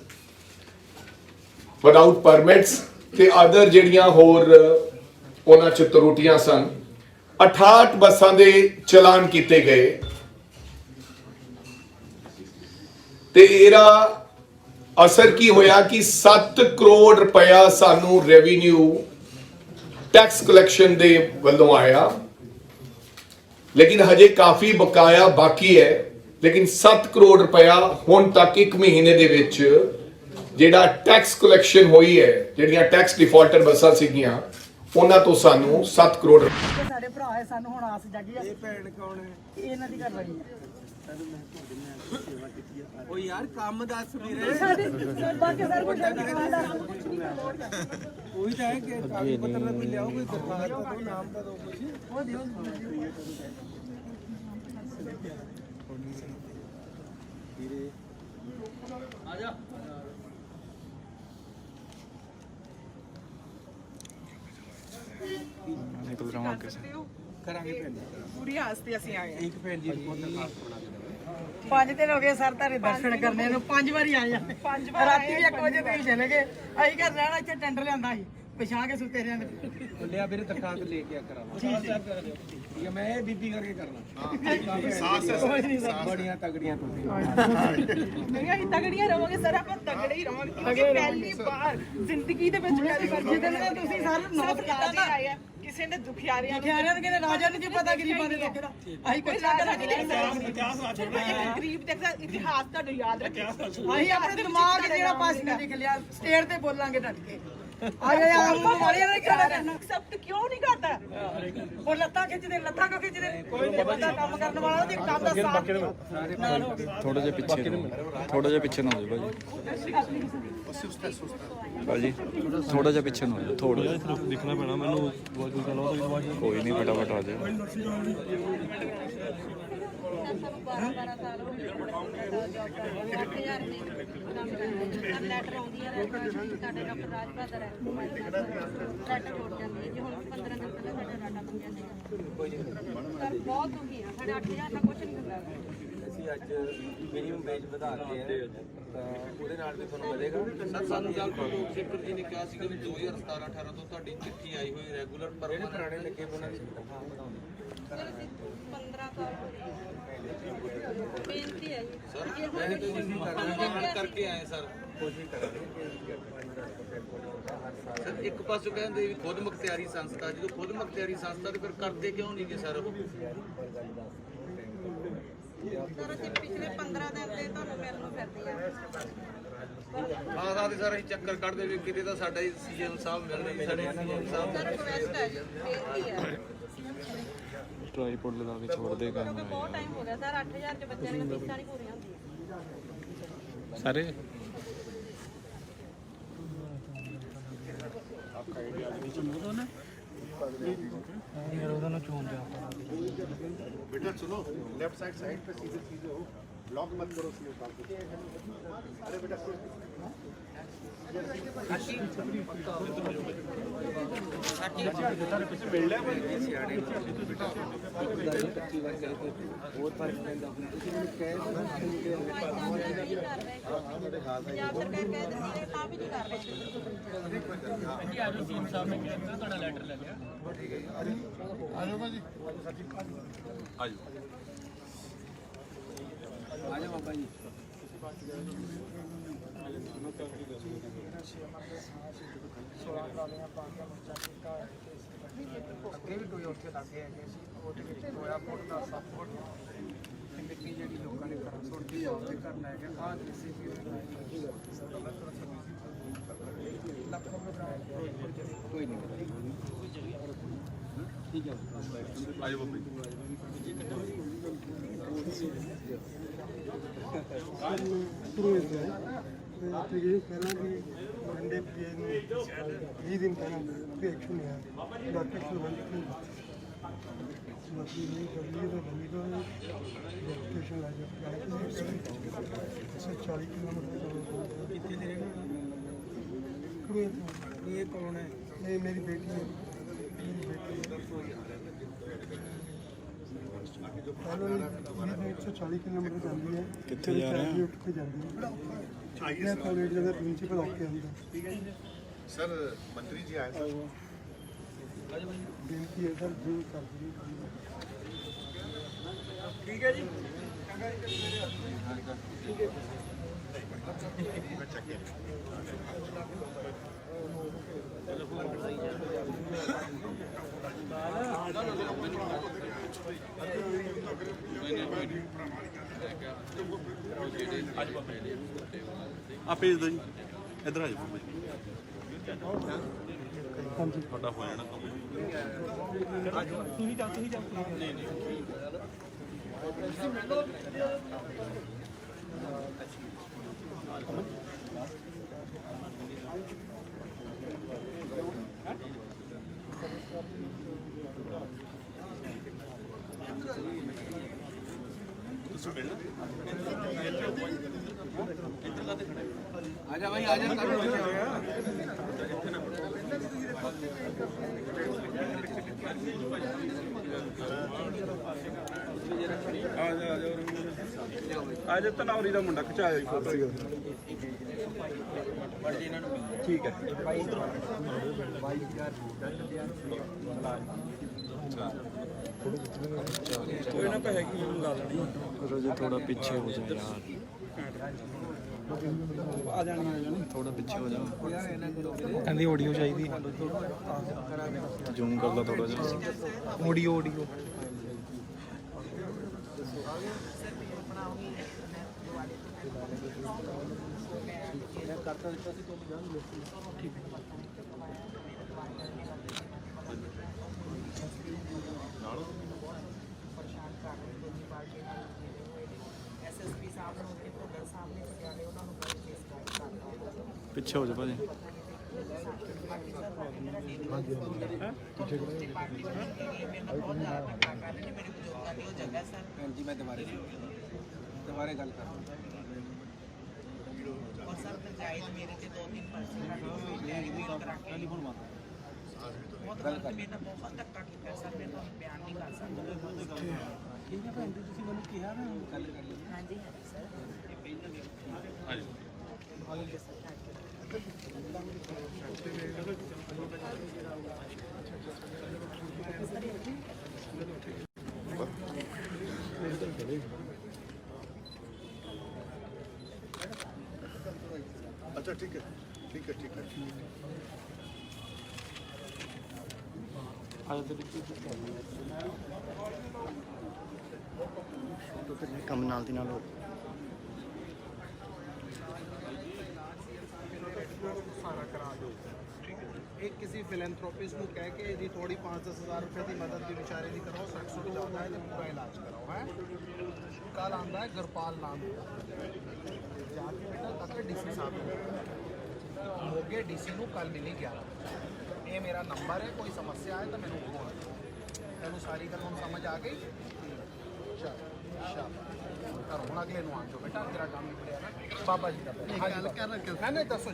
S8: without permits ਤੇ ਅਦਰ ਜਿਹੜੀਆਂ ਹੋਰ ਉਹਨਾਂ 'ਚ ਤਰੁੱਟੀਆਂ ਸਨ। 68 ਬੱਸਾਂ ਦੇ ਚਲਾਨ ਕੀਤੇ ਗਏ ਤੇ ਇਹਦਾ ਅਸਰ ਕੀ ਹੋਇਆ ਕਿ 7 ਕਰੋੜ ਰੁਪਇਆ ਸਾਨੂੰ ਰੈਵਨਿਊ ਟੈਕਸ ਕਲੈਕਸ਼ਨ ਦੇ ਵੱਲੋਂ ਆਇਆ। ਲੇਕਿਨ ਹਜੇ ਕਾਫੀ ਬਕਾਇਆ ਬਾਕੀ ਹੈ। ਲੇਕਿਨ 7 ਕਰੋੜ ਰੁਪਇਆ ਹੁਣ ਤੱਕ ਇੱਕ ਮਹੀਨੇ ਦੇ ਵਿੱਚ ਜਿਹੜਾ ਟੈਕਸ ਕਲੈਕਸ਼ਨ ਹੋਈ ਹੈ, ਜਿਹੜੀਆਂ ਟੈਕਸ ਡਿਫਾਲਟਰ ਬੱਸਾਂ ਸੀਗੀਆਂ, ਉਹਨਾਂ ਤੋਂ ਸਾਨੂੰ 7 ਕਰੋੜ
S9: ਸਾਡੇ ਭਰਾ ਹੈ, ਸਾਨੂੰ ਹੁਣ ਆਸ ਜਾਗੀ। ਇਹ ਭੈਣ ਕੌਣ ਹੈ? ਇਹਨਾਂ ਦੀ ਘਰ ਵਾਲੀ ਹੈ। ਉਹ ਯਾਰ ਕੰਮ ਦੱਸ ਵੀਰੇ, ਸਾਡੇ ਬਾਕੀ ਸਰ ਕੋਈ ਉਹੀ ਤਾਂ ਹੈ ਕਿ ਕਾਗਜ਼ ਪੱਤਰ ਦਾ ਕੋਈ ਲਿਆਓ, ਕੋਈ ਦਰਖਾਸਤ ਦਾ ਕੋਈ ਨਾਮ ਦਾ ਦੋ ਕੁਝ ਉਹ ਦਿਓ। ਆ ਜਾ ਨਿਕਲ ਰਹਾ ਹਾਂ। ਕਰਾਂਗੇ ਭੈਣ ਜੀ, ਪੂਰੀ ਆਸ ਤੇ ਅਸੀਂ ਆਏ ਹਾਂ। ਇੱਕ ਭੈਣ ਜੀ ਰਿਪੋਰਟ ਦਰਖਾਸਤ ਬਣਾ ਕੇ
S10: 5 दिन हो गए सर तारे दर्शन करने ਨੂੰ 5 ਵਾਰੀ ਆਏ ਆ ਰਾਤੀ ਵੀ 1 ਵਜੇ ਤੁਸੀਂ ਚਲੇ ਗਏ ਅਸੀਂ ਘਰ ਰਹਿਣਾ ਇੱਥੇ ਟੈਂਡਰ ਲਿਆਂਦਾ ਸੀ ਪਿਛਾ ਕੇ ਸੁੱਤੇ ਰਹਿੰਦੇ
S5: ਲਿਆ ਵੀਰੇ ਦਰਖਾਸਤ ਲੈ ਕੇ ਆ ਕਰਾਵਾ ਠੀਕ ਹੈ ਮੈਂ ਇਹ ਬੀਬੀ ਕਰਕੇ ਕਰਨਾ
S10: ਕੋਈ ਨਹੀਂ ਸਰ
S5: ਬੜੀਆਂ ਤਗੜੀਆਂ ਤੁਸੀਂ
S10: ਨਹੀਂ ਅਸੀਂ ਤਗੜੀਆਂ ਰਵਾਂਗੇ ਸਰ ਆਪਾਂ ਤਗੜੇ ਹੀ ਰਵਾਂਗੇ ਕਿਉਂਕਿ ਪਹਿਲੀ ਵਾਰ ਜ਼ਿੰਦਗੀ ਦੇ ਵਿੱਚ ਜਿਹਦੇ ਤੁਸੀਂ ਸਰ ਨੋਟ ਕੀਤਾ ਨਾ ਕਿਸੇ ਨੇ ਦੁਖਿਆਰਿਆਂ ਦੇ ਕਿਹਨੇ ਰਾਜਾ ਨੂੰ ਕੀ ਪਤਾ ਗਰੀਬਾਂ ਦੇ ਦੁੱਖ ਦਾ ਅਸੀਂ ਕੱਚਾ ਕਰਾਂਗੇ ਗਰੀਬ ਦੇਖਦਾ ਇਤਿਹਾਸ ਤੁਹਾਨੂੰ ਯਾਦ ਰੱਖਿਆ ਅਸੀਂ ਆਪਣੇ ਦਿਮਾਗ ਜਿਹੜਾ ਪਾਸ ਨਹੀਂ ਲਿਖ ਲਿਆ ਸਟੇਟ ਤੇ ਬੋਲਾਂਗੇ ਡਟ ਕੇ ਵਾਲਿਆਂ ਨੇ ਐਕਸੈਪਟ ਕਿਉਂ ਨਹੀਂ ਕਰਦਾ ਉਹ ਲੱਤਾਂ ਖਿੱਚਦੇ ਕੋ ਖਿੱਚਦੇ ਕੋਈ ਬੰਦਾ ਕੰਮ ਕਰਨ ਵਾਲਾ ਉਹਦੇ ਕੰਮ ਦਾ ਸਾਥ
S11: ਥੋੜਾ ਜਿਹਾ ਪਿੱਛੇ ਨੂੰ ਹੋ ਜਾਓ ਭਾਜੀ ਥੋੜਾ ਜਿਹਾ ਪਿੱਛੇ ਨੂੰ ਹੋ ਜਾਓ ਥੋੜਾ ਜਿਹਾ
S9: ਦੇਖਣਾ ਪੈਣਾ ਮੈਨੂੰ
S11: ਕੋਈ ਨਹੀਂ ਫਟਾਫਟ ਆ ਜਾਓ
S1: ਲੈਟਰ ਆਉਂਦੀ ਹੈ ਸਾਡੇ ਡਾਕਟਰ ਰਾਜ ਬਹਾਦਰ ਹੈ ਲੈਟਰ ਹੋ ਜਾਂਦੀ ਹੈ ਜੀ ਹੁਣ 15 ਦਿਨ ਪਹਿਲਾਂ ਸਾਡਾ ਡਾਟਾ ਮੰਗਿਆ ਸੀਗਾ ਸਰ ਬਹੁਤ ਦੁਖੀ ਆ ਸਾਡੇ 8000 ਦਾ ਕੁਝ ਨਹੀਂ ਹੁੰਦਾ
S5: ਅਸੀਂ ਅੱਜ ਮਿਨੀਮਮ ਵੇਜ ਵਧਾ ਕੇ ਆਏ ਤਾਂ ਉਹਦੇ ਨਾਲ ਵੀ ਤੁਹਾਨੂੰ ਵਧੇਗਾ
S12: ਸਰ ਸਾਨੂੰ ਜਲਪ੍ਰਭੂ ਸੇਕਟਰ ਜੀ ਨੇ ਕਿਹਾ ਸੀਗਾ ਵੀ 2017-18 ਤੋਂ ਤੁਹਾਡੀ ਚਿੱਠੀ ਆਈ ਹੋਈ ਰੈਗੂਲਰ ਪਰ
S5: ਪੁਰਾਣੇ ਲੱਗੇ ਉਹਨਾਂ ਦੀ ਤਨਖਾਹ ਵਧਾਉਂਦੇ
S1: 15 ਸਾਲ ਬੇਨਤੀ ਹੈ ਜੀ
S12: ਸਰ ਮੈਂ ਤੁਸੀਂ ਕਰਕੇ ਆਏ ਸਰ
S5: ਕੋਸ਼ਿਸ਼ ਕਰਾਂਗੇ
S12: ਸਰ ਇੱਕ ਪਾਸੋਂ ਕਹਿੰਦੇ ਵੀ ਖੁਦ ਮੁਖਤਿਆਰੀ ਸੰਸਥਾ ਜਦੋਂ ਖੁਦ ਮੁਖਤਿਆਰੀ ਸੰਸਥਾ ਤੇ ਫਿਰ ਕਰਦੇ ਕਿਉਂ ਨਹੀਂ ਗੇ ਸਰ
S1: ਸਰ ਅਸੀਂ ਪਿਛਲੇ 15 ਦਿਨ ਦੇ ਤੁਹਾਨੂੰ ਮਿਲਣ ਨੂੰ ਫਿਰਦੇ ਆ
S12: ਹਾਂ ਸਾਥੀ ਸਰ ਅਸੀਂ ਚੱਕਰ ਕੱਢਦੇ ਵੀ ਕਿਤੇ ਤਾਂ ਸਾਡਾ ਹੀ ਸੀਐਮ ਸਾਹਿਬ ਮਿਲਣੇ ਸਾਡੇ ਸੀਐਮ ਸਾਹਿਬ
S1: ਸਰ ਰਿਕਵੈਸਟ ਹੈ ਜੀ ਬੇਨਤੀ ਹੈ
S11: ਟ੍ਰਾਈਪੋਡ ਲਗਾ ਕੇ ਛੋੜ ਦੇ
S1: ਕਿਉਂਕਿ ਬਹੁਤ ਟਾਈਮ ਹੋ ਗਿਆ ਸਰ 8000 ਚ ਬੱਚਿਆਂ ਦੀਆਂ ਫੀਸਾਂ ਨਹੀਂ ਪੂਰੀਆਂ ਹੁੰਦੀਆਂ
S11: ਸਾਰੇ
S6: बेटा सुनो लेफ्ट साइड पे सीधे सीधे हो ब्लॉक मत करो सीधे काम को अरे बेटा
S1: ਪੰਜਾਬ ਸਰਕਾਰ ਕਹਿ ਦਿੰਦੀ ਹੈ ਤਾਂ ਵੀ ਨਹੀਂ ਕਰ
S5: ਆਜੋ ਬਾਬਾ ਜੀ ਅੱਗੇ ਵੀ ਕੋਈ ਉੱਥੇ ਲੱਗੇ ਹੈਗੇ ਸੀ ਉਹਦੇ ਵਿੱਚ ਹੋਇਆ ਫੁੱਟ ਦਾ 7 ਫੁੱਟ ਮਿੱਟੀ ਜਿਹੜੀ ਲੋਕਾਂ ਨੇ ਘਰਾਂ ਸੁੱਟਦੀ ਉਹਦੇ ਘਰ ਲੈ ਕੇ ਆਹ ਕਿਸੇ ਵੀ ਲੱਖ ਕੋਈ ਨਹੀਂ ਠੀਕ ਹੈ ਆਜੋ ਬਾਬਾ
S7: ਜੀ ਪਹਿਲਾਂ ਵੀ ਮੰਡੇ ਪੀਏ ਨੂੰ 20 ਦਿਨ ਪਹਿਲਾਂ ਕੋਈ ਐਕਸ਼ਨ ਨਹੀਂ ਆਇਆ ਡਾਕਟਰ ਸੁਵੰਤ ਨੇ ਮਸਲੀ ਨਹੀਂ ਕਰਦੀ ਤਾਂ ਬੰਦੀ ਤੋਂ ਰਜਿਸਟ੍ਰੇਸ਼ਨ ਲਾ ਜਾ 40 ਕਿਲੋਮੀਟਰ ਕਿੱਥੇ ਦੇ ਰਹੇ ਇਹ ਕੌਣ ਹੈ ਇਹ ਮੇਰੀ ਬੇਟੀ ਹੈ हेलो 140 किलोमीटर जाती है
S11: कितने जा रहे हैं
S7: उठ के जाती है कॉलेज का प्रिंसिपल ओके होता
S6: सर मंत्री जी आए सर
S7: बेनती है सर जो कर
S3: ठीक है जी
S9: ਆ ਭੇਜ ਦੋ ਜੀ ਇੱਧਰ ਆ ਜਾਓ ਹਾਂਜੀ ਤੁਹਾਡਾ ਹੋ ਜਾਣਾ ਤੁਸੀਂ ਜਾਓ ਨਹੀਂ
S5: आजा भाई आजा कर लो
S9: आजा
S11: आज तनौरी का मुंडा खिचाया जी फोटो ठीक है कोई ना पैसे की ला लेनी थोड़ा पीछे हो जाए यार आ जानी थोड़ा पीछे हो जाओ कहती ऑडियो चाहिए जूम कर लो थोड़ा जा ऑडियो पीछे हो जाओ भाजी
S9: जी मैं दोबारा गल कर और सर पंचायत मेरे से 2-3 बहुत धक्का किया सर मैं बयान नहीं कर सकता ठीक है भैन जी ਤੁਸੀਂ ਮੈਨੂੰ ਕਿਹਾ ਨਾ ਗੱਲ ਕਰ ਲਈ ਹਾਂਜੀ ਸਰ ਹਾਂਜੀ ਆਗੇ ਸਰ
S6: अच्छा ठीक है
S11: कम नाल दी नाल हो
S7: एक किसी फिलेंथ्रोपिस्ट को कह के जी थोड़ी 5-10 हज़ार रुपए की मदद की बेचारे की कराओ 60 रुपये जाता है तो पूरा इलाज कराओ है कल आंदा है गुरपाल नाम जाके बेटा तक डीसी साहब मोगे डीसी को कल मिली 11 ये मेरा नंबर है कोई समस्या है तो मैंने फोन तेन सारी गल हम समझ आ गई चल ਹੁਣ ਅਗਲੇ ਨੂੰ ਆਜੋ ਬੇਟਾ ਤੇਰਾ ਕੰਮ ਨਿਬੜਿਆ ਨਾ ਬਾਬਾ ਜੀ ਦਾ ਨਹੀਂ ਦੱਸੋ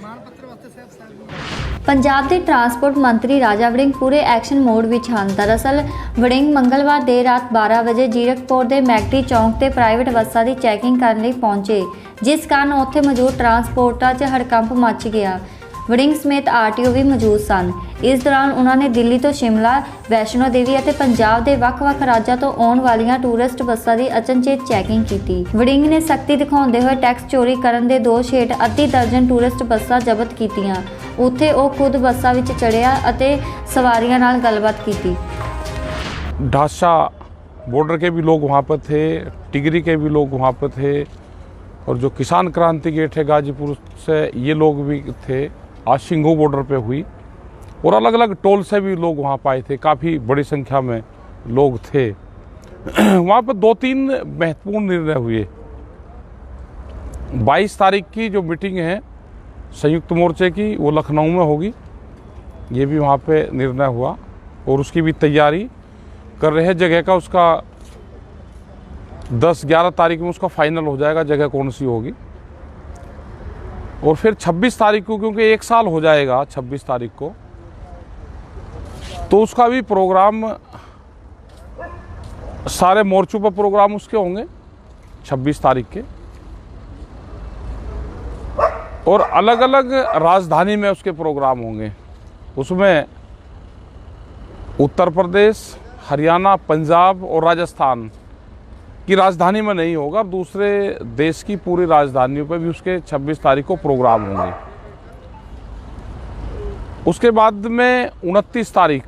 S7: ਮਾਨ ਪੱਤਰ ਵਾਸਤੇ ਸਾਹਿਬ
S1: ਪੰਜਾਬ ਦੇ ਟਰਾਂਸਪੋਰਟ ਮੰਤਰੀ ਰਾਜਾ ਵੜਿੰਗ ਪੂਰੇ ਐਕਸ਼ਨ ਮੋਡ ਵਿੱਚ ਹਨ। ਦਰਅਸਲ ਵੜਿੰਗ ਮੰਗਲਵਾਰ ਦੇਰ ਰਾਤ 12 ਵਜੇ ਜੀਰਕਪੁਰ ਦੇ ਮੈਕਡੀ ਚੌਂਕ ਤੇ ਪ੍ਰਾਈਵੇਟ ਬੱਸਾਂ ਦੀ ਚੈਕਿੰਗ ਕਰਨ ਲਈ ਪਹੁੰਚੇ, ਜਿਸ ਕਾਰਨ ਉੱਥੇ ਮੌਜੂਦ ਟਰਾਂਸਪੋਰਟਰਾਂ 'ਚ ਹੜਕੰਪ ਮਚ ਗਿਆ। ਵੜਿੰਗ ਸਮੇਤ ਆਰਟੀਓ ਵੀ ਮੌਜੂਦ ਸਨ। ਇਸ ਦੌਰਾਨ ਉਹਨਾਂ ਨੇ ਦਿੱਲੀ ਤੋਂ ਸ਼ਿਮਲਾ, ਵੈਸ਼ਨੋ ਦੇਵੀ ਅਤੇ ਪੰਜਾਬ ਦੇ ਵੱਖ-ਵੱਖ ਰਾਜਾਂ ਤੋਂ ਆਉਣ ਵਾਲੀਆਂ ਟੂਰਿਸਟ ਬੱਸਾਂ ਦੀ ਅਚਨਚੇਤ ਚੈਕਿੰਗ ਕੀਤੀ। ਵੜਿੰਗ ਨੇ ਸਖਤੀ ਦਿਖਾਉਂਦੇ ਹੋਏ ਟੈਕਸ ਚੋਰੀ ਕਰਨ ਦੇ ਦੋਸ਼ ਹੇਠ ਅੱਧੀ ਦਰਜਨ ਟੂਰਿਸਟ ਬੱਸਾਂ ਜ਼ਬਤ ਕੀਤੀਆਂ। ਉੱਥੇ ਉਹ ਖੁਦ ਬੱਸਾਂ ਵਿੱਚ ਚੜ੍ਹਿਆ ਅਤੇ ਸਵਾਰੀਆਂ ਨਾਲ ਗੱਲਬਾਤ ਕੀਤੀ।
S13: ढासा बॉर्डर के भी लोग वहाँ पर थे, टिगरी के भी लोग वहाँ पर थे और जो किसान क्रांति गेट है गाजीपुर से ये लोग भी थे। आज सिंघू बॉर्डर पे हुई और अलग अलग टोल से भी लोग वहाँ पाए थे, काफ़ी बड़ी संख्या में लोग थे। वहाँ पर 2-3 महत्वपूर्ण निर्णय हुए। 22 तारीख की जो मीटिंग है संयुक्त मोर्चे की वो लखनऊ में होगी, ये भी वहाँ पे निर्णय हुआ और उसकी भी तैयारी कर रहे हैं। जगह का उसका 10-11 तारीख में उसका फाइनल हो जाएगा जगह कौन सी होगी। और फिर 26 तारीख को, क्योंकि 1 साल हो जाएगा 26 तारीख को, तो उसका भी प्रोग्राम सारे मोर्चों पर प्रोग्राम उसके होंगे 26 तारीख के और अलग अलग राजधानी में उसके प्रोग्राम होंगे। उसमें उत्तर प्रदेश, हरियाणा, पंजाब और राजस्थान की राजधानी में नहीं होगा, दूसरे देश की पूरी राजधानियों पर भी उसके 26 तारीख को प्रोग्राम होंगे। उसके बाद में 29 तारीख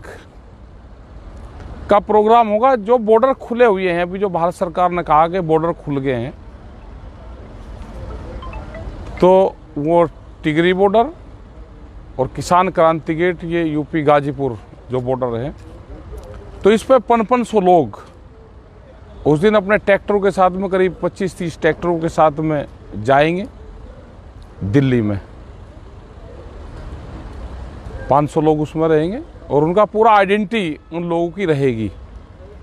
S13: का प्रोग्राम होगा। जो बॉर्डर खुले हुए हैं अभी, जो भारत सरकार ने कहा कि बॉर्डर खुल गए हैं, तो वो टिगरी बॉर्डर और किसान क्रांति गेट, ये यूपी गाजीपुर जो बॉर्डर है, तो इस पर 5500 लोग उस दिन अपने ट्रैक्टरों के साथ में, करीब 25-30 ट्रैक्टरों के साथ में जाएंगे दिल्ली में। 500 लोग उसमें रहेंगे और उनका पूरा आइडेंटिटी उन लोगों की रहेगी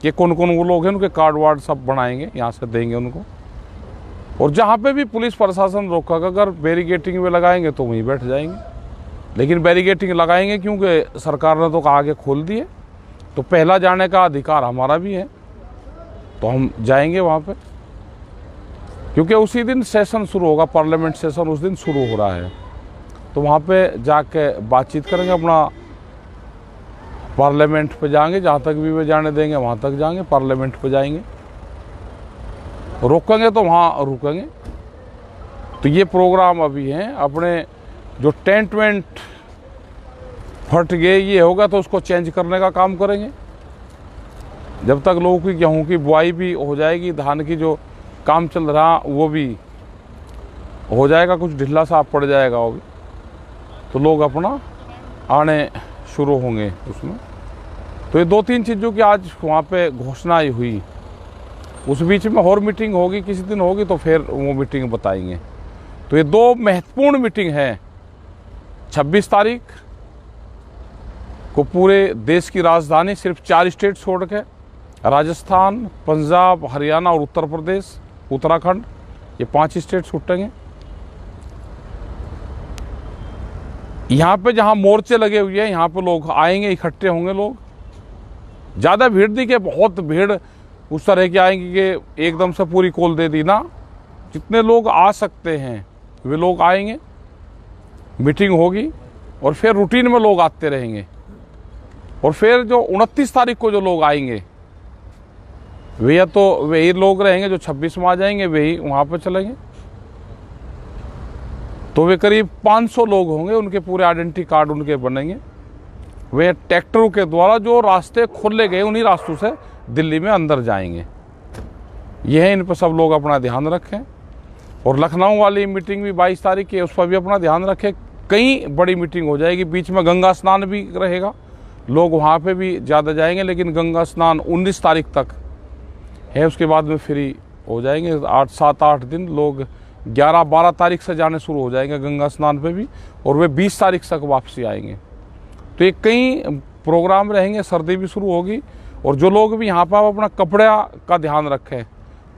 S13: कि कौन कौन वो लोग हैं, उनके कार्ड वार्ड सब बनाएंगे, यहाँ से देंगे उनको। और जहाँ पे भी पुलिस प्रशासन रोकेगा, अगर बैरिकेटिंग में लगाएंगे तो वहीं बैठ जाएंगे, लेकिन बैरिकेटिंग लगाएंगे क्योंकि सरकार ने तो आगे खोल दिए, तो पहला जाने का अधिकार हमारा भी है, तो हम जाएंगे वहाँ पे। क्योंकि उसी दिन सेशन शुरू होगा, पार्लियामेंट सेशन उस दिन शुरू हो रहा है। तो वहाँ पे जाके बातचीत करेंगे, अपना पार्लियामेंट पे जाएंगे, जहाँ तक भी वे जाने देंगे वहाँ तक जाएंगे, पार्लियामेंट पे जाएंगे, रोकेंगे तो वहाँ रुकेंगे। तो ये प्रोग्राम अभी हैं। अपने जो टेंट वेंट फट गए ये होगा तो उसको चेंज करने का काम करेंगे। जब तक लोगों की गेहूँ की बुआई भी हो जाएगी, धान की जो काम चल रहा वो भी हो जाएगा, कुछ ढिल्ला सा पड़ जाएगा वो भी, तो लोग अपना आने शुरू होंगे उसमें। तो ये 2-3 चीज़ों की आज वहाँ पे घोषणा ही हुई। उस बीच में और मीटिंग होगी, किसी दिन होगी तो फिर वो मीटिंग बताएंगे। तो ये 2 महत्वपूर्ण मीटिंग है। 26 तारीख को पूरे देश की राजधानी सिर्फ 4 स्टेट छोड़ के, राजस्थान, पंजाब, हरियाणा और उत्तर प्रदेश, उत्तराखंड, ये 5 स्टेट छूटेंगे। यहाँ पे जहाँ मोर्चे लगे हुए हैं यहाँ पे लोग आएंगे, इकट्ठे होंगे लोग। ज़्यादा भीड़ नहीं कि बहुत भीड़ उस तरह की आएंगी कि एकदम से पूरी खोल दे दी ना। जितने लोग आ सकते हैं वे लोग आएंगे, मीटिंग होगी और फिर रूटीन में लोग आते रहेंगे। और फिर जो 29 तारीख को जो लोग आएंगे वे या तो वही लोग रहेंगे जो 26 में आ जाएंगे, वही वहाँ पर चलेंगे। तो वे करीब 500 लोग होंगे, उनके पूरे आइडेंटिटी कार्ड उनके बनेंगे। वे ट्रैक्टरों के द्वारा जो रास्ते खोले गए उन्हीं रास्तों से दिल्ली में अंदर जाएंगे। यह है, इन पर सब लोग अपना ध्यान रखें। और लखनऊ वाली मीटिंग भी 22 तारीख की है, उस पर भी अपना ध्यान रखें। कई बड़ी मीटिंग हो जाएगी, बीच में गंगा स्नान भी रहेगा, लोग वहाँ पे भी ज़्यादा जाएंगे। लेकिन गंगा स्नान 19 तारीख तक है, उसके बाद में फ्री हो जाएंगे। 7-8 दिन लोग 11-12 तारीख से जाने शुरू हो जाएंगे गंगा स्नान पे भी, और वे 20 तारीख तक वापसी आएंगे। तो ये कई प्रोग्राम रहेंगे, सर्दी भी शुरू होगी। और जो लोग भी यहाँ पर अपना कपड़े का ध्यान रखें,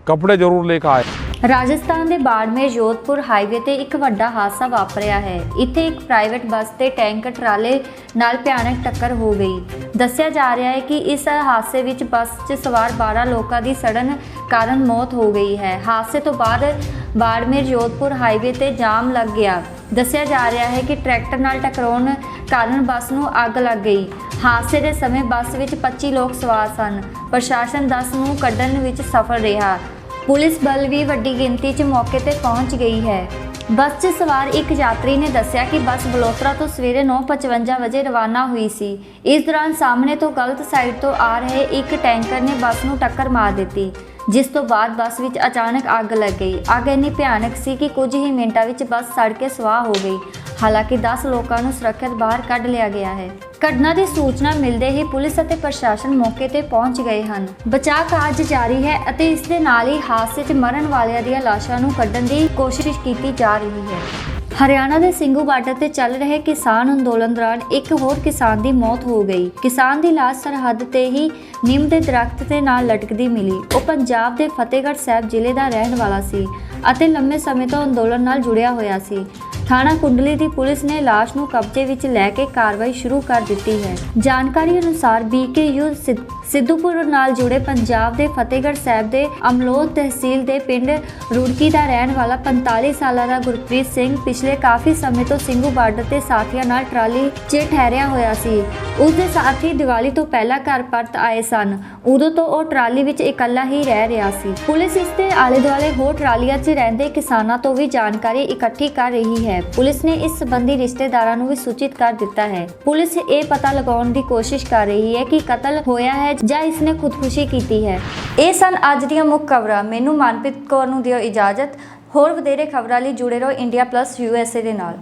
S13: कपड़े जरूर लेकर आए।
S1: ਰਾਜਸਥਾਨ ਦੇ ਬਾੜਮੇਰ ਜੋਧਪੁਰ ਹਾਈਵੇ ਤੇ ਇੱਕ ਵੱਡਾ ਹਾਦਸਾ ਵਾਪਰਿਆ ਹੈ। ਇੱਥੇ ਇੱਕ ਪ੍ਰਾਈਵੇਟ ਬੱਸ ਤੇ ਟੈਂਕਰ ਟਰਾਲੇ ਨਾਲ ਭਿਆਨਕ ਟੱਕਰ ਹੋ ਗਈ। ਦੱਸਿਆ ਜਾ ਰਿਹਾ ਹੈ ਕਿ ਇਸ ਹਾਦਸੇ ਵਿੱਚ ਬੱਸ 'ਚ ਸਵਾਰ 12 ਲੋਕਾਂ ਦੀ ਸੜਨ ਕਾਰਨ ਮੌਤ ਹੋ ਗਈ ਹੈ। ਹਾਦਸੇ ਤੋਂ ਬਾਅਦ ਬਾੜਮੇਰ ਜੋਧਪੁਰ ਹਾਈਵੇ ਤੇ ਜਾਮ ਲੱਗ ਗਿਆ। ਦੱਸਿਆ ਜਾ ਰਿਹਾ ਹੈ ਕਿ ਟਰੈਕਟਰ ਨਾਲ ਟਕਰਾਉਣ ਕਾਰਨ ਬੱਸ ਨੂੰ ਅੱਗ ਲੱਗ ਗਈ। ਹਾਦਸੇ ਦੇ ਸਮੇਂ ਬੱਸ ਵਿੱਚ 25 ਲੋਕ ਸਵਾਰ ਸਨ। ਪ੍ਰਸ਼ਾਸਨ ਬੱਸ ਨੂੰ ਕੱਢਣ ਵਿੱਚ ਸਫਲ ਰਿਹਾ। पुलिस बल भी वड्डी गिनती 'ਚ मौके ਤੇ पहुंच गई है। ਬੱਸ 'ਚ ਸਵਾਰ ਇੱਕ ਯਾਤਰੀ ਨੇ ਦੱਸਿਆ ਕਿ ਬੱਸ ਬਲੋਤਰਾ ਤੋਂ ਸਵੇਰੇ 9:55 ਵਜੇ ਰਵਾਨਾ ਹੋਈ ਸੀ। ਇਸ ਦੌਰਾਨ ਸਾਹਮਣੇ ਤੋਂ ਗਲਤ ਸਾਈਡ ਤੋਂ ਆ ਰਹੇ ਇੱਕ ਟੈਂਕਰ ਨੇ ਬੱਸ ਨੂੰ ਟੱਕਰ ਮਾਰ ਦਿੱਤੀ, ਜਿਸ ਤੋਂ ਬਾਅਦ ਬੱਸ ਵਿੱਚ ਅਚਾਨਕ ਅੱਗ ਲੱਗ ਗਈ। ਅੱਗ ਇੰਨੀ ਭਿਆਨਕ ਸੀ ਕਿ ਕੁਝ ਹੀ ਮਿੰਟਾਂ ਵਿੱਚ ਬੱਸ ਸੜ ਕੇ ਸੁਆਹ ਹੋ ਗਈ। ਹਾਲਾਂਕਿ 10 ਲੋਕਾਂ ਨੂੰ ਸੁਰੱਖਿਅਤ ਬਾਹਰ ਕੱਢ ਲਿਆ ਗਿਆ ਹੈ। ਘਟਨਾ ਦੀ ਸੂਚਨਾ ਮਿਲਦੇ ਹੀ ਪੁਲਿਸ ਅਤੇ ਪ੍ਰਸ਼ਾਸਨ ਮੌਕੇ ਤੇ ਪਹੁੰਚ ਗਏ ਹਨ। ਬਚਾਅ ਕਾਰਜ ਜਾਰੀ ਹੈ ਅਤੇ ਇਸ ਦੇ ਨਾਲ ਹੀ ਹਾਦਸੇ 'ਚ ਮਰਨ ਵਾਲਿਆਂ ਦੀਆਂ ਲਾਸ਼ਾਂ ਨੂੰ ਕੱਢਣ ਦੀ ਕੋਸ਼ਿਸ਼ ਕੀਤੀ ਜਾ ਰਹੀ ਹੈ। ਹਰਿਆਣਾ ਦੇ ਸਿੰਘੂ ਬਾਰਡਰ ਤੇ ਚੱਲ ਰਹੇ ਕਿਸਾਨ ਅੰਦੋਲਨ ਦੌਰਾਨ ਇੱਕ ਹੋਰ ਕਿਸਾਨ ਦੀ ਮੌਤ ਹੋ ਗਈ। ਕਿਸਾਨ ਦੀ ਲਾਸ਼ ਸਰਹੱਦ ਤੇ ਹੀ ਨਿੰਮ ਦੇ ਦਰਖਤ ਦੇ ਨਾਲ ਲਟਕਦੀ ਮਿਲੀ। ਉਹ ਪੰਜਾਬ ਦੇ ਫਤਿਹਗੜ੍ਹ ਸਾਹਿਬ ਜ਼ਿਲ੍ਹੇ ਦਾ ਰਹਿਣ ਵਾਲਾ ਸੀ ਅਤੇ ਲੰਮੇ ਸਮੇਂ ਤੋਂ ਅੰਦੋਲਨ ਨਾਲ ਜੁੜਿਆ ਹੋਇਆ ਸੀ। ਥਾਣਾ ਕੁੰਡਲੀ ਦੀ ਪੁਲਿਸ ਨੇ ਲਾਸ਼ ਨੂੰ ਕਬਜ਼ੇ ਵਿੱਚ ਲੈ ਕੇ ਕਾਰਵਾਈ ਸ਼ੁਰੂ ਕਰ ਦਿੱਤੀ ਹੈ। ਜਾਣਕਾਰੀ ਅਨੁਸਾਰ BKU ਸਿੱਧੂਪੁਰ ਨਾਲ ਜੁੜੇ ਪੰਜਾਬ ਦੇ ਫਤਿਹਗੜ੍ਹ ਸਾਹਿਬ ਦੇ ਅਮਲੋਹ ਤਹਿਸੀਲ ਦੇ ਪਿੰਡ ਰੁੜਕੀ ਦਾ ਰਹਿਣ ਵਾਲਾ 45 ਸਾਲਾਂ ਦਾ ਗੁਰਪ੍ਰੀਤ ਸਿੰਘ ਪਿਛਲੇ ਕਾਫੀ ਸਮੇਂ ਤੋਂ ਸਿੰਘੂ ਬਾਰਡਰ ਤੇ ਸਾਥੀਆਂ ਨਾਲ ਟਰਾਲੀ 'ਚ ਠਹਿਰਿਆ ਹੋਇਆ ਸੀ। ਉਸ ਦੇ ਸਾਥੀ ਦੀਵਾਲੀ ਤੋਂ ਪਹਿਲਾਂ ਘਰ ਪਰਤ ਆਏ ਸਨ। ਉਦੋਂ ਤੋਂ ਉਹ ਟਰਾਲੀ ਵਿੱਚ ਇਕੱਲਾ ਹੀ ਰਹਿ ਰਿਹਾ ਸੀ। ਪੁਲਿਸ ਇਸ ਦੇ ਆਲੇ ਦੁਆਲੇ ਹੋਰ ਟਰਾਲੀਆਂ 'ਚ ਰਹਿੰਦੇ ਕਿਸਾਨਾਂ ਤੋਂ ਵੀ ਜਾਣਕਾਰੀ ਇਕੱਠੀ ਕਰ ਰਹੀ ਹੈ। ਪੁਲਿਸ ਨੇ ਇਸ ਸੰਬੰਧੀ ਰਿਸ਼ਤੇਦਾਰਾਂ ਨੂੰ ਵੀ ਸੂਚਿਤ ਕਰ ਦਿੱਤਾ ਹੈ। ਪੁਲਿਸ ਇਹ ਪਤਾ ਲਗਾਉਣ ਦੀ ਕੋਸ਼ਿਸ਼ ਕਰ ਰਹੀ ਹੈ ਕਿ ਕਤਲ ਹੋਇਆ ਹੈ ਜਾਂ ਇਸ ਨੇ ਖੁਦਕੁਸ਼ੀ ਕੀਤੀ ਹੈ। ਇਹ ਸਨ ਅੱਜ ਦੀਆਂ ਮੁੱਖ ਖਬਰਾਂ। ਮੈਨੂੰ ਮਨਪ੍ਰੀਤ ਕੌਰ ਨੂੰ ਦਿਓ ਇਜਾਜ਼ਤ। ਹੋਰ ਵਧੇਰੇ ਖਬਰਾਂ ਲਈ ਜੁੜੇ ਰਹੋ ਇੰਡੀਆ+ USA ਦੇ ਨਾਲ।